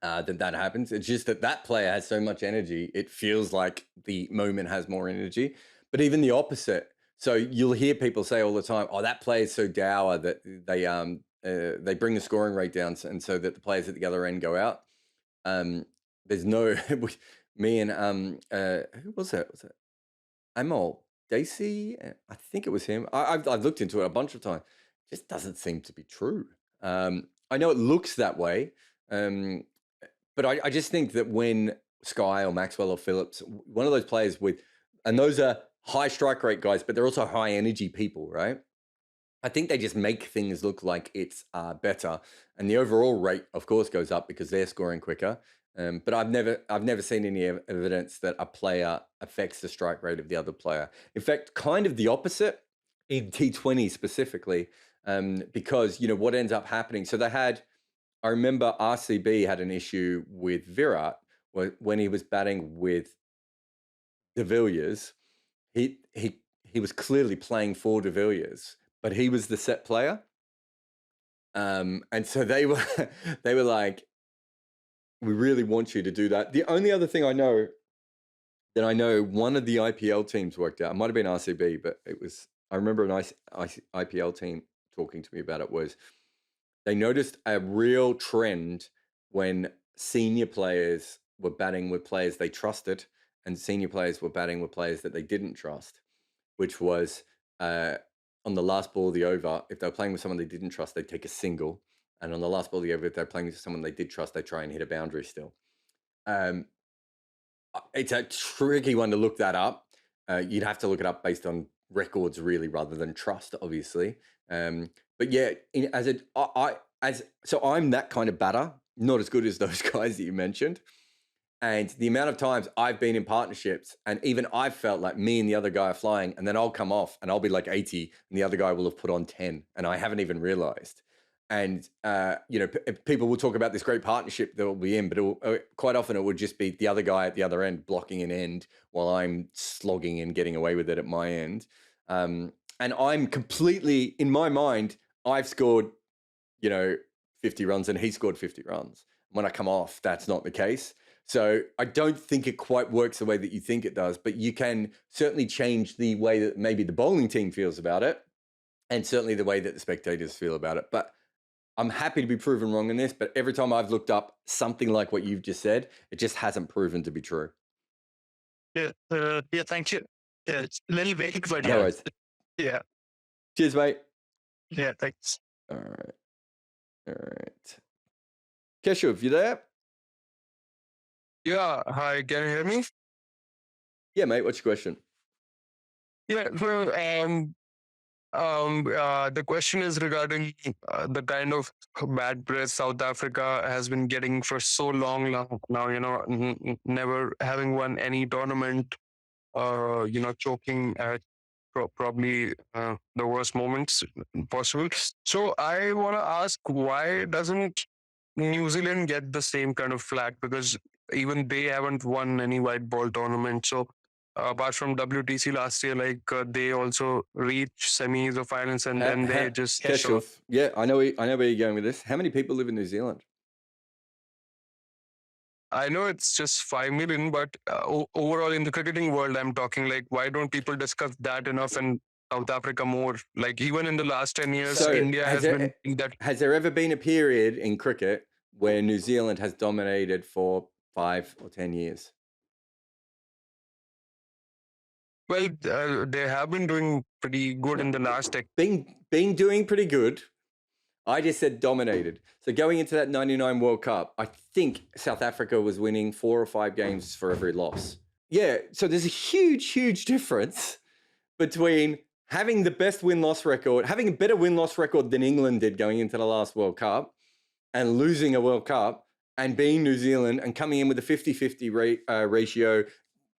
that happens. It's just that player has so much energy. It feels like the moment has more energy. But even the opposite. So you'll hear people say all the time, "Oh, that player is so dour that they bring the scoring rate down, and so that the players at the other end go out." There's no me and who was that? Was it Amol? Dacey, I think it was him. I've looked into it a bunch of times. It just doesn't seem to be true. I know it looks that way, but I just think that when Sky or Maxwell or Phillips, one of those players and those are high strike rate guys, but they're also high energy people, right? I think they just make things look like it's better, and the overall rate, of course, goes up because they're scoring quicker. But I've never seen any evidence that a player affects the strike rate of the other player. In fact, kind of the opposite in T20 specifically, because what ends up happening. So I remember RCB had an issue with Virat when he was batting with De Villiers. He was clearly playing for De Villiers, but he was the set player. And so they were like, we really want you to do that. The only other thing I know one of the IPL teams worked out, it might have been RCB, but I remember a nice IPL team talking to me about it, was they noticed a real trend when senior players were batting with players they trusted and senior players were batting with players that they didn't trust, which was on the last ball of the over, if they were playing with someone they didn't trust, they'd take a single. And on the last ball of the over, if they're playing with someone they did trust, they try and hit a boundary still. It's a tricky one to look that up. You'd have to look it up based on records, really, rather than trust, obviously. But yeah, so I'm that kind of batter, not as good as those guys that you mentioned. And the amount of times I've been in partnerships and even I've felt like me and the other guy are flying, and then I'll come off and I'll be like 80 and the other guy will have put on 10 and I haven't even realized. And, people will talk about this great partnership that we'll be in, but quite often it would just be the other guy at the other end blocking an end while I'm slogging and getting away with it at my end. And I'm completely, in my mind, I've scored, 50 runs and he scored 50 runs. When I come off, that's not the case. So I don't think it quite works the way that you think it does, but you can certainly change the way that maybe the bowling team feels about it, and certainly the way that the spectators feel about it. But I'm happy to be proven wrong in this, but every time I've looked up something like what you've just said, it just hasn't proven to be true. Yeah, thank you. Yeah, it's a little vague, but No worries. Yeah. Cheers, mate. Yeah, thanks. All right. Keshav, you there? Yeah, hi, can you hear me? Yeah, mate, what's your question? Yeah, so the question is regarding the kind of bad press South Africa has been getting for so long now, never having won any tournament, choking at probably the worst moments possible. So I want to ask, why doesn't New Zealand get the same kind of flag? Because even they haven't won any white ball tournament. So apart from WTC last year, they also reach semis or finals, and then they just Keshav, yeah, I know where you're going with this. How many people live in New Zealand? I know it's just 5 million, but overall in the cricketing world, I'm talking why don't people discuss that enough and South Africa more? Even in the last 10 years, So India has been that. Has there ever been a period in cricket where New Zealand has dominated for 5 or 10 years? Well, they have been doing pretty good in the last decade. Been doing pretty good. I just said dominated. So going into that 99 World Cup, I think South Africa was winning 4 or 5 games for every loss. Yeah, so there's a huge, huge difference between having the best win-loss record, having a better win-loss record than England did going into the last World Cup, and losing a World Cup, and being New Zealand and coming in with a 50-50 ratio,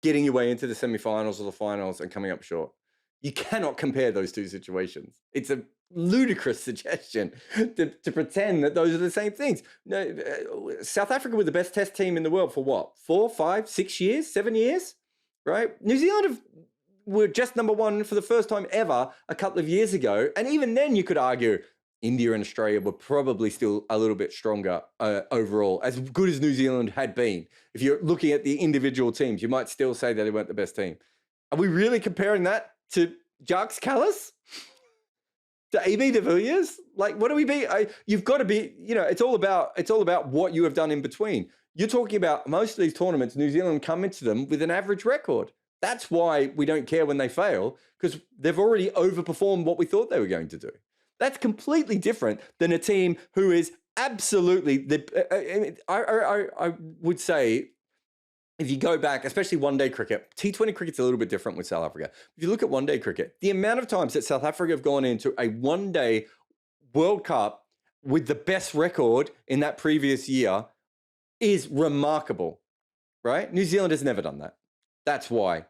getting your way into the semi-finals or the finals and coming up short. You cannot compare those two situations. It's a ludicrous suggestion to pretend that those are the same things. No, South Africa were the best test team in the world for what? 4, 5, 6 years, 7 years, right? New Zealand were just number one for the first time ever a couple of years ago. And even then you could argue India and Australia were probably still a little bit stronger overall, as good as New Zealand had been. If you're looking at the individual teams, you might still say that they weren't the best team. Are we really comparing that to Jacques Kallis? To AB de Villiers? What do we be? You've got to be, it's all about what you have done in between. You're talking about most of these tournaments, New Zealand come into them with an average record. That's why we don't care when they fail, because they've already overperformed what we thought they were going to do. That's completely different than a team who is absolutely I would say, if you go back, especially one-day cricket, T20 cricket's a little bit different with South Africa. If you look at one-day cricket, the amount of times that South Africa have gone into a one-day World Cup with the best record in that previous year is remarkable, right? New Zealand has never done that. That's why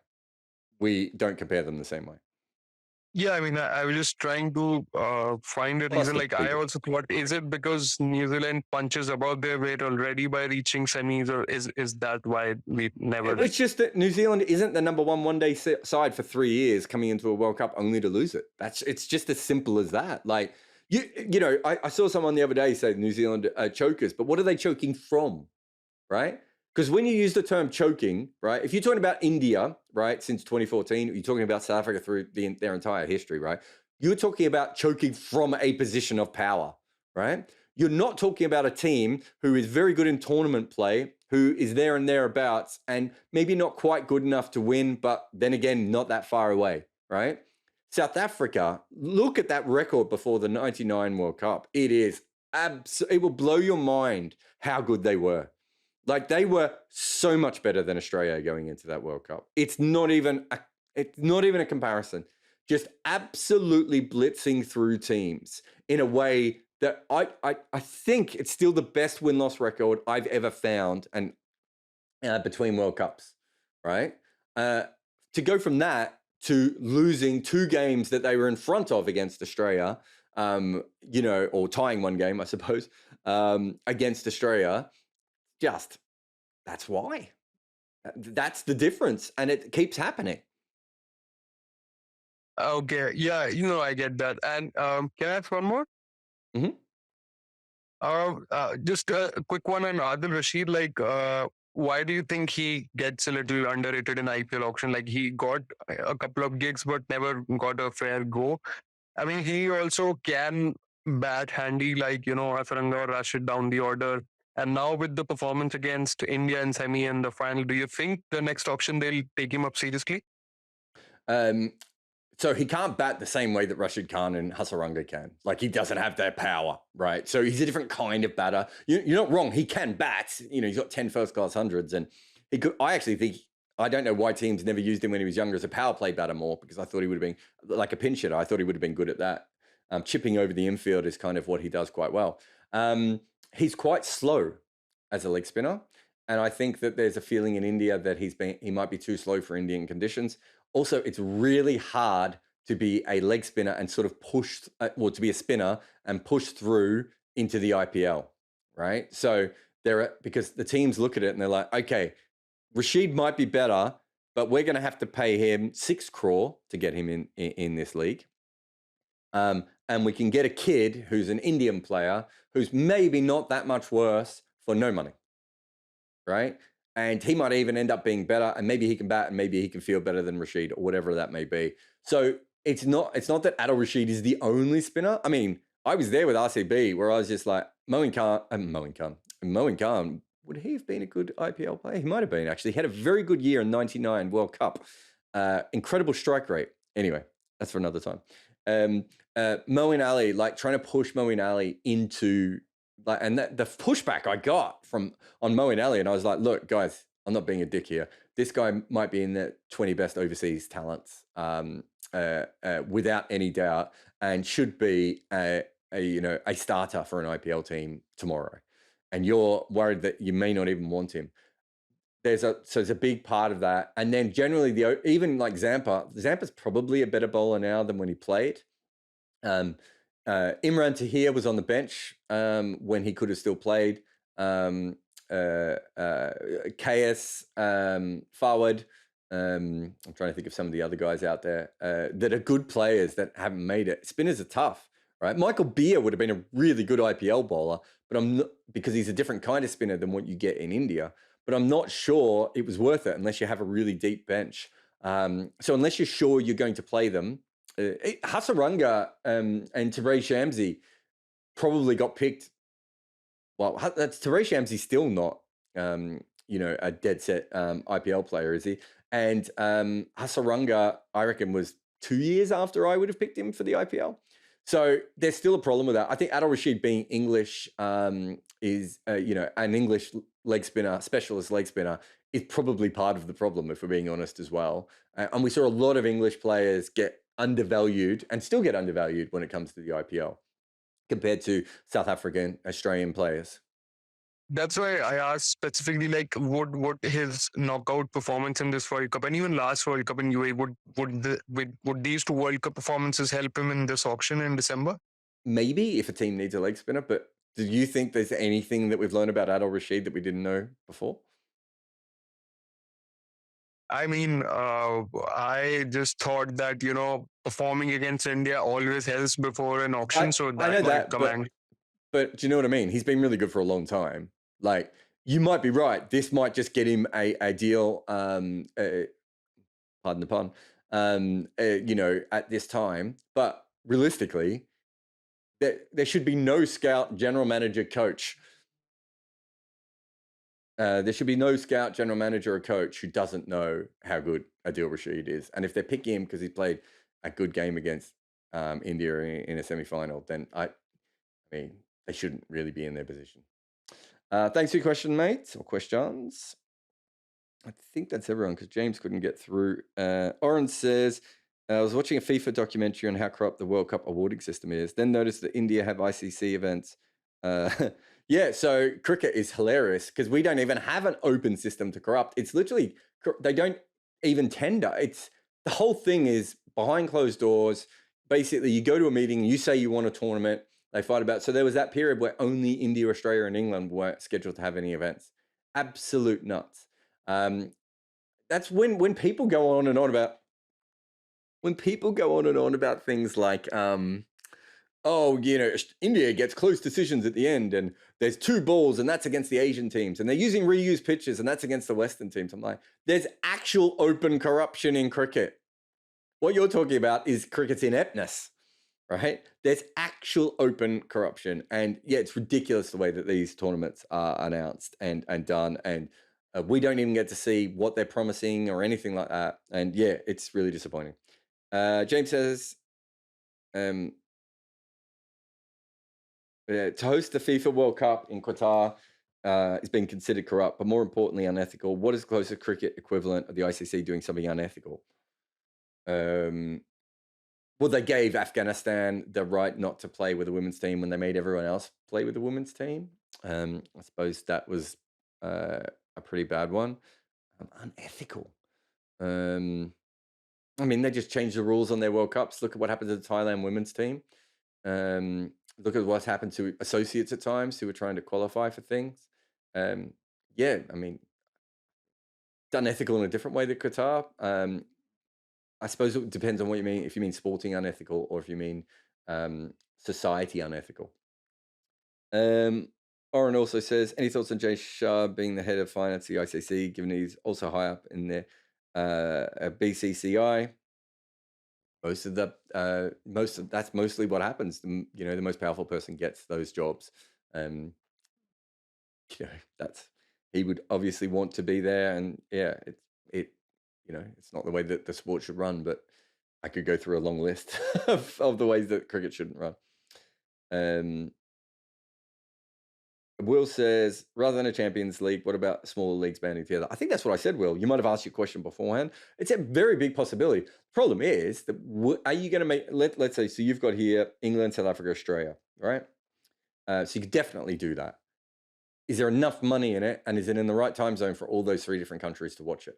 we don't compare them the same way. Yeah, I mean, I was just trying to find a Plus reason. the Like, I people. also thought, is it because New Zealand punches above their weight already by reaching semis, or is that why we never? It's just that New Zealand isn't the number one-day side for 3 years coming into a World Cup only to lose it. It's just as simple as that. Like, you know, I saw someone the other day say New Zealand are chokers, but what are they choking from, right? Because when you use the term choking, right, if you're talking about India, right, since 2014, you're talking about South Africa through their entire history, right? You're talking about choking from a position of power, right? You're not talking about a team who is very good in tournament play, who is there and thereabouts, and maybe not quite good enough to win, but then again, not that far away, right? South Africa, look at that record before the 99 World Cup. It will blow your mind how good they were. Like, they were so much better than Australia going into that World Cup. It's not even a comparison. Just absolutely blitzing through teams in a way that I think it's still the best win-loss record I've ever found, and between World Cups, right? To go from that to losing 2 games that they were in front of against Australia, you know, or tying 1 game, I suppose, against Australia. Just, that's why. That's the difference, and it keeps happening. Okay, yeah, I get that. And can I ask one more? Mhm. Just a quick one on Adil Rashid. Like, why do you think he gets a little underrated in IPL auction? Like, he got a couple of gigs, but never got a fair go. I mean, he also can bat handy, like, Asaranga or Rashid down the order. And now with the performance against India in semi and the final, do you think the next auction they'll take him up seriously? So he can't bat the same way that Rashid Khan and Hasaranga can. Like, he doesn't have their power, right? So he's a different kind of batter. You're not wrong. He can bat. You know, he's got 10 first-class hundreds. And he could. I actually think, I don't know why teams never used him when he was younger as a power play batter more, because I thought he would have been like a pinch hitter. I thought he would have been good at that. Chipping over the infield is kind of what he does quite well. He's quite slow as a leg spinner. And I think that there's a feeling in India that he might be too slow for Indian conditions. Also, it's really hard to be a leg spinner and sort of to be a spinner and push through into the IPL, right? So because the teams look at it and they're like, okay, Rashid might be better, but we're going to have to pay him 6 crore to get him in this league. And we can get a kid who's an Indian player who's maybe not that much worse for no money, right? And he might even end up being better, and maybe he can bat, and maybe he can feel better than Rashid, or whatever that may be. So it's not that Adil Rashid is the only spinner. I mean, I was there with RCB where I was just like, Moeen Khan, would he have been a good IPL player? He might have been, actually. He had a very good year in 99 World Cup. Incredible strike rate. Anyway, that's for another time. Moeen Ali, like trying to push Moeen Ali into... and the pushback I got on Moeen Ali, and I was like, look, guys, I'm not being a dick here. This guy might be in the 20 best overseas talents, without any doubt, and should be a starter for an IPL team tomorrow. And you're worried that you may not even want him. So it's a big part of that. And then generally, even like Zampa's probably a better bowler now than when he played. Imran Tahir was on the bench when he could have still played. KS forward. I'm trying to think of some of the other guys out there that are good players that haven't made it. Spinners are tough, right? Michael Beer would have been a really good IPL bowler, but I'm not, because he's a different kind of spinner than what you get in India. But I'm not sure it was worth it unless you have a really deep bench. So unless you're sure you're going to play them, Hasaranga and Tareq Shamsi probably got picked. Well, Tareq Shamsi's still not, a dead set IPL player, is he? And Hasaranga, I reckon, was 2 years after I would have picked him for the IPL. So there's still a problem with that. I think Adil Rashid being English is, an English leg spinner, specialist leg spinner, is probably part of the problem, if we're being honest as well. And we saw a lot of English players get undervalued and still get undervalued when it comes to the IPL compared to South African, Australian players. That's why I asked specifically, like, would his knockout performance in this World Cup and even last World Cup in UAE, would these two World Cup performances help him in this auction in December? Maybe if a team needs a leg spinner, but do you think there's anything that we've learned about Adil Rashid that we didn't know before? I mean, I just thought that, performing against India always helps before an auction, so I that know might that, come but do you know what I mean? He's been really good for a long time. Like, you might be right. This might just get him a deal, pardon the pun, at this time. But realistically, there should be no scout, general manager, coach. There should be no scout, general manager, or coach who doesn't know how good Adil Rashid is. And if they're picking him because he's played a good game against India in a semi-final, then I mean, they shouldn't really be in their position. Thanks for your question, mate, or questions. I think that's everyone because James couldn't get through. Oren says, I was watching a FIFA documentary on how corrupt the World Cup awarding system is, then noticed that India have ICC events. Yeah, so cricket is hilarious because we don't even have an open system to corrupt. It's literally, they don't even tender. It's the whole thing is behind closed doors. Basically, you go to a meeting, you say you want a tournament, they fight about it. So there was that period where only India, Australia, and England weren't scheduled to have any events. Absolute nuts. That's when people go on and on about things like India gets close decisions at the end and there's 2 balls and that's against the Asian teams and they're using reused pitches and that's against the Western teams. I'm like, there's actual open corruption in cricket. What you're talking about is cricket's ineptness, right? There's actual open corruption. And yeah, it's ridiculous the way that these tournaments are announced and done. And we don't even get to see what they're promising or anything like that. And yeah, it's really disappointing. James says, to host the FIFA World Cup in Qatar is being considered corrupt, but more importantly, unethical. What is the closest cricket equivalent of the ICC doing something unethical? Well, they gave Afghanistan the right not to play with the women's team when they made everyone else play with the women's team. I suppose that was a pretty bad one. Unethical. I mean, they just changed the rules on their World Cups. Look at what happened to the Thailand women's team. Look at what's happened to associates at times who were trying to qualify for things. Yeah, I mean, it's unethical in a different way than Qatar. I suppose it depends on what you mean. If you mean sporting unethical or if you mean society unethical. Oren also says, any thoughts on Jay Shah being the head of finance at the ICC, given he's also high up in the BCCI? That's mostly what happens. The most powerful person gets those jobs. That's he would obviously want to be there, and yeah, it's not the way that the sport should run. But I could go through a long list of the ways that cricket shouldn't run. Will says, rather than a Champions League, what about smaller leagues banding together? I think that's what I said, Will. You might have asked your question beforehand. It's a very big possibility. Problem is, that are you going to make, let's say, so you've got here England, South Africa, Australia, right? So you could definitely do that. Is there enough money in it? And is it in the right time zone for all those 3 different countries to watch it?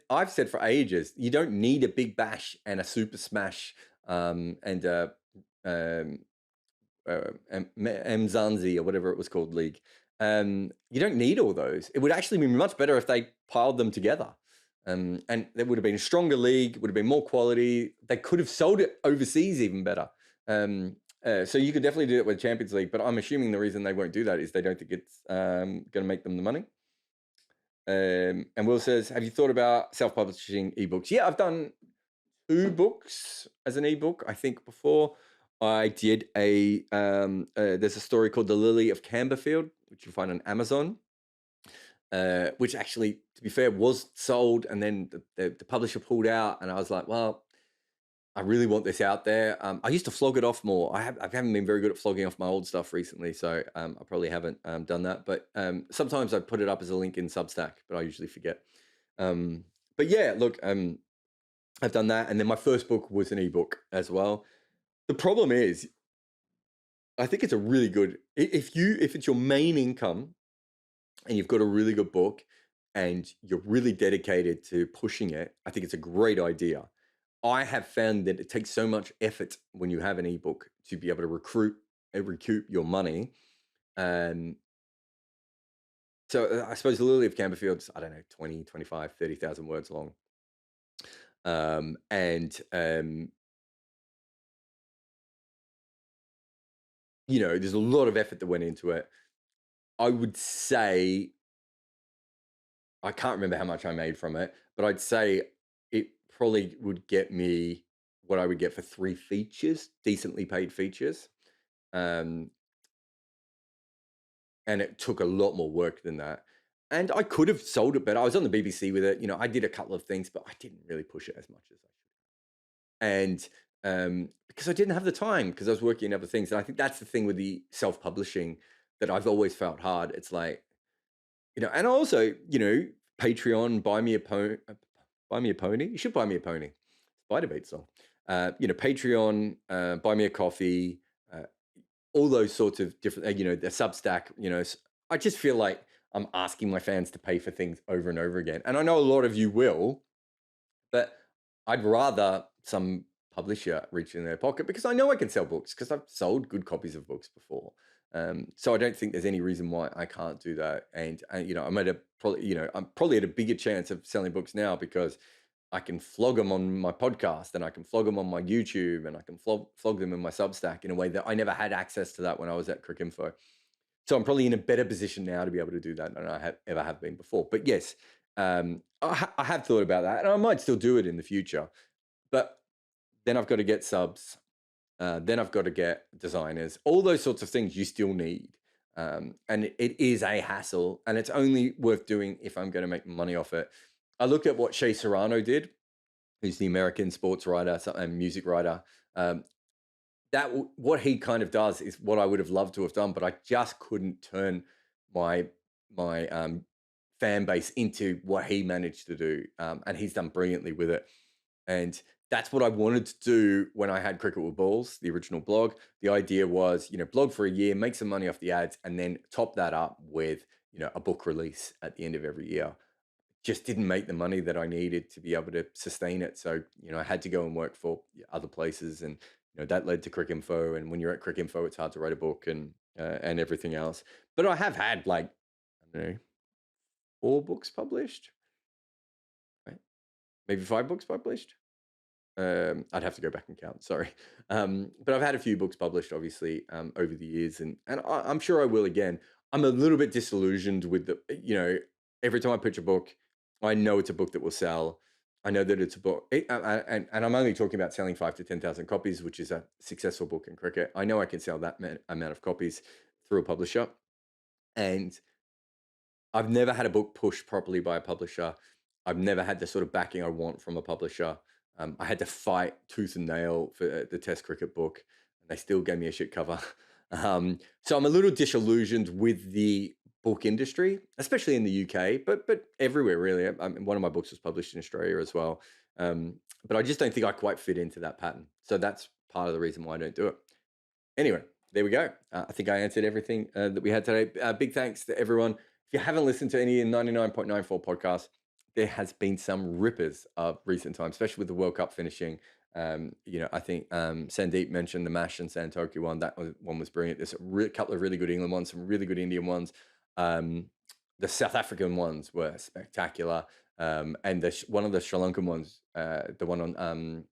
I've said for ages, you don't need a big bash and a super smash and Mzansi or whatever it was called league. You don't need all those. It would actually be much better if they piled them together. And there would have been a stronger league, would have been more quality. They could have sold it overseas even better. So you could definitely do it with Champions League, but I'm assuming the reason they won't do that is they don't think it's going to make them the money. And Will says, have you thought about self-publishing ebooks? Yeah, I've done 2 books as an ebook, I think, before. I did there's a story called The Lily of Camberfield, which you'll find on Amazon. which actually, to be fair, was sold, and then the publisher pulled out, and I was like, well, I really want this out there. I used to flog it off more. I haven't been very good at flogging off my old stuff recently, so I probably haven't done that. But sometimes I put it up as a link in Substack, but I usually forget. But yeah, look, I've done that, and then my first book was an ebook as well. The problem is, I think it's a really good if it's your main income, and you've got a really good book, and you're really dedicated to pushing it. I think it's a great idea. I have found that it takes so much effort when you have an ebook to be able to recoup your money. Um, so I suppose the Lily of Camberfield's, I don't know, 20, 25, 30,000 words long. And you know, there's a lot of effort that went into it. I would say, I can't remember how much I made from it, but I'd say it probably would get me what I would get for 3 features, decently paid features. Um, and it took a lot more work than that. And I could have sold it better. I was on the BBC with it. You know, I did a couple of things, but I didn't really push it as much as I should. And because I didn't have the time, because I was working in other things. And I think that's the thing with the self-publishing that I've always felt hard. It's like, you know, and also, you know, Patreon, buy me a pony. You should buy me a pony. Spider Bait song. You know, Patreon, buy me a coffee, all those sorts of different, you know, the Substack, you know, I just feel like I'm asking my fans to pay for things over and over again. And I know a lot of you will, but I'd rather some publisher reach in their pocket, because I know I can sell books, because I've sold good copies of books before. So I don't think there's any reason why I can't do that. And you know, I'm probably at a bigger chance of selling books now, because I can flog them on my podcast, and I can flog them on my YouTube, and I can flog them in my Substack in a way that I never had access to that when I was at Cricinfo. So I'm probably in a better position now to be able to do that than I ever have been before. But yes, I have thought about that, and I might still do it in the future. But then I've got to get subs. Then I've got to get designers. All those sorts of things you still need. And it is a hassle, and it's only worth doing if I'm going to make money off it. I looked at what Shea Serrano did, who's the American sports writer and music writer. What he kind of does is what I would have loved to have done, but I just couldn't turn my fan base into what he managed to do, and he's done brilliantly with it. And that's what I wanted to do when I had Cricket with Balls, the original blog. The idea was, you know, blog for a year, make some money off the ads, and then top that up with, you know, a book release at the end of every year. Just didn't make the money that I needed to be able to sustain it. So, you know, I had to go and work for other places, and you know, that led to Cricinfo. And when you're at Cricinfo, it's hard to write a book and everything else. But I have had, like, I don't know, 4 books published, right? Maybe 5 books published. I'd have to go back and count. Sorry, but I've had a few books published, obviously, over the years, and I'm sure I will again. I'm a little bit disillusioned with the, you know, every time I pitch a book, I know it's a book that will sell. I know that it's a book, and I'm only talking about selling 5 to 10,000 copies, which is a successful book in cricket. I know I can sell that amount of copies through a publisher, and I've never had a book pushed properly by a publisher. I've never had the sort of backing I want from a publisher. I had to fight tooth and nail for the Test cricket book, and they still gave me a shit cover. So I'm a little disillusioned with the book industry, especially in the UK, but everywhere really. One of my books was published in Australia as well, but I just don't think I quite fit into that pattern. So that's part of the reason why I don't do it. Anyway, there we go. I think I answered everything that we had today. Big thanks to everyone. If you haven't listened to any 99.94 podcasts, there has been some rippers of recent times, especially with the World Cup finishing. You know, I think Sandeep mentioned the Mash and Santoki one. One was brilliant. There's a couple of really good England ones, some really good Indian ones. The South African ones were spectacular. And one of the Sri Lankan ones, the one on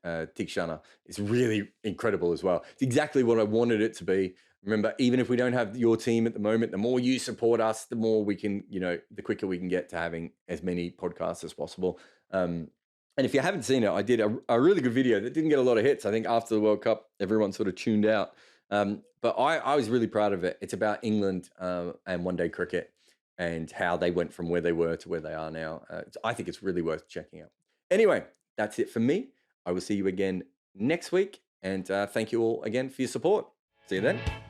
Tikshana, is really incredible as well. It's exactly what I wanted it to be. Remember, even if we don't have your team at the moment, the more you support us, the more we can, you know, the quicker we can get to having as many podcasts as possible. And if you haven't seen it, I did a really good video that didn't get a lot of hits. I think after the World Cup, everyone sort of tuned out. But I was really proud of it. It's about England and one-day cricket. and how they went from where they were to where they are now. I think it's really worth checking out. Anyway, that's it for me. I will see you again next week. And thank you all again for your support. See you then.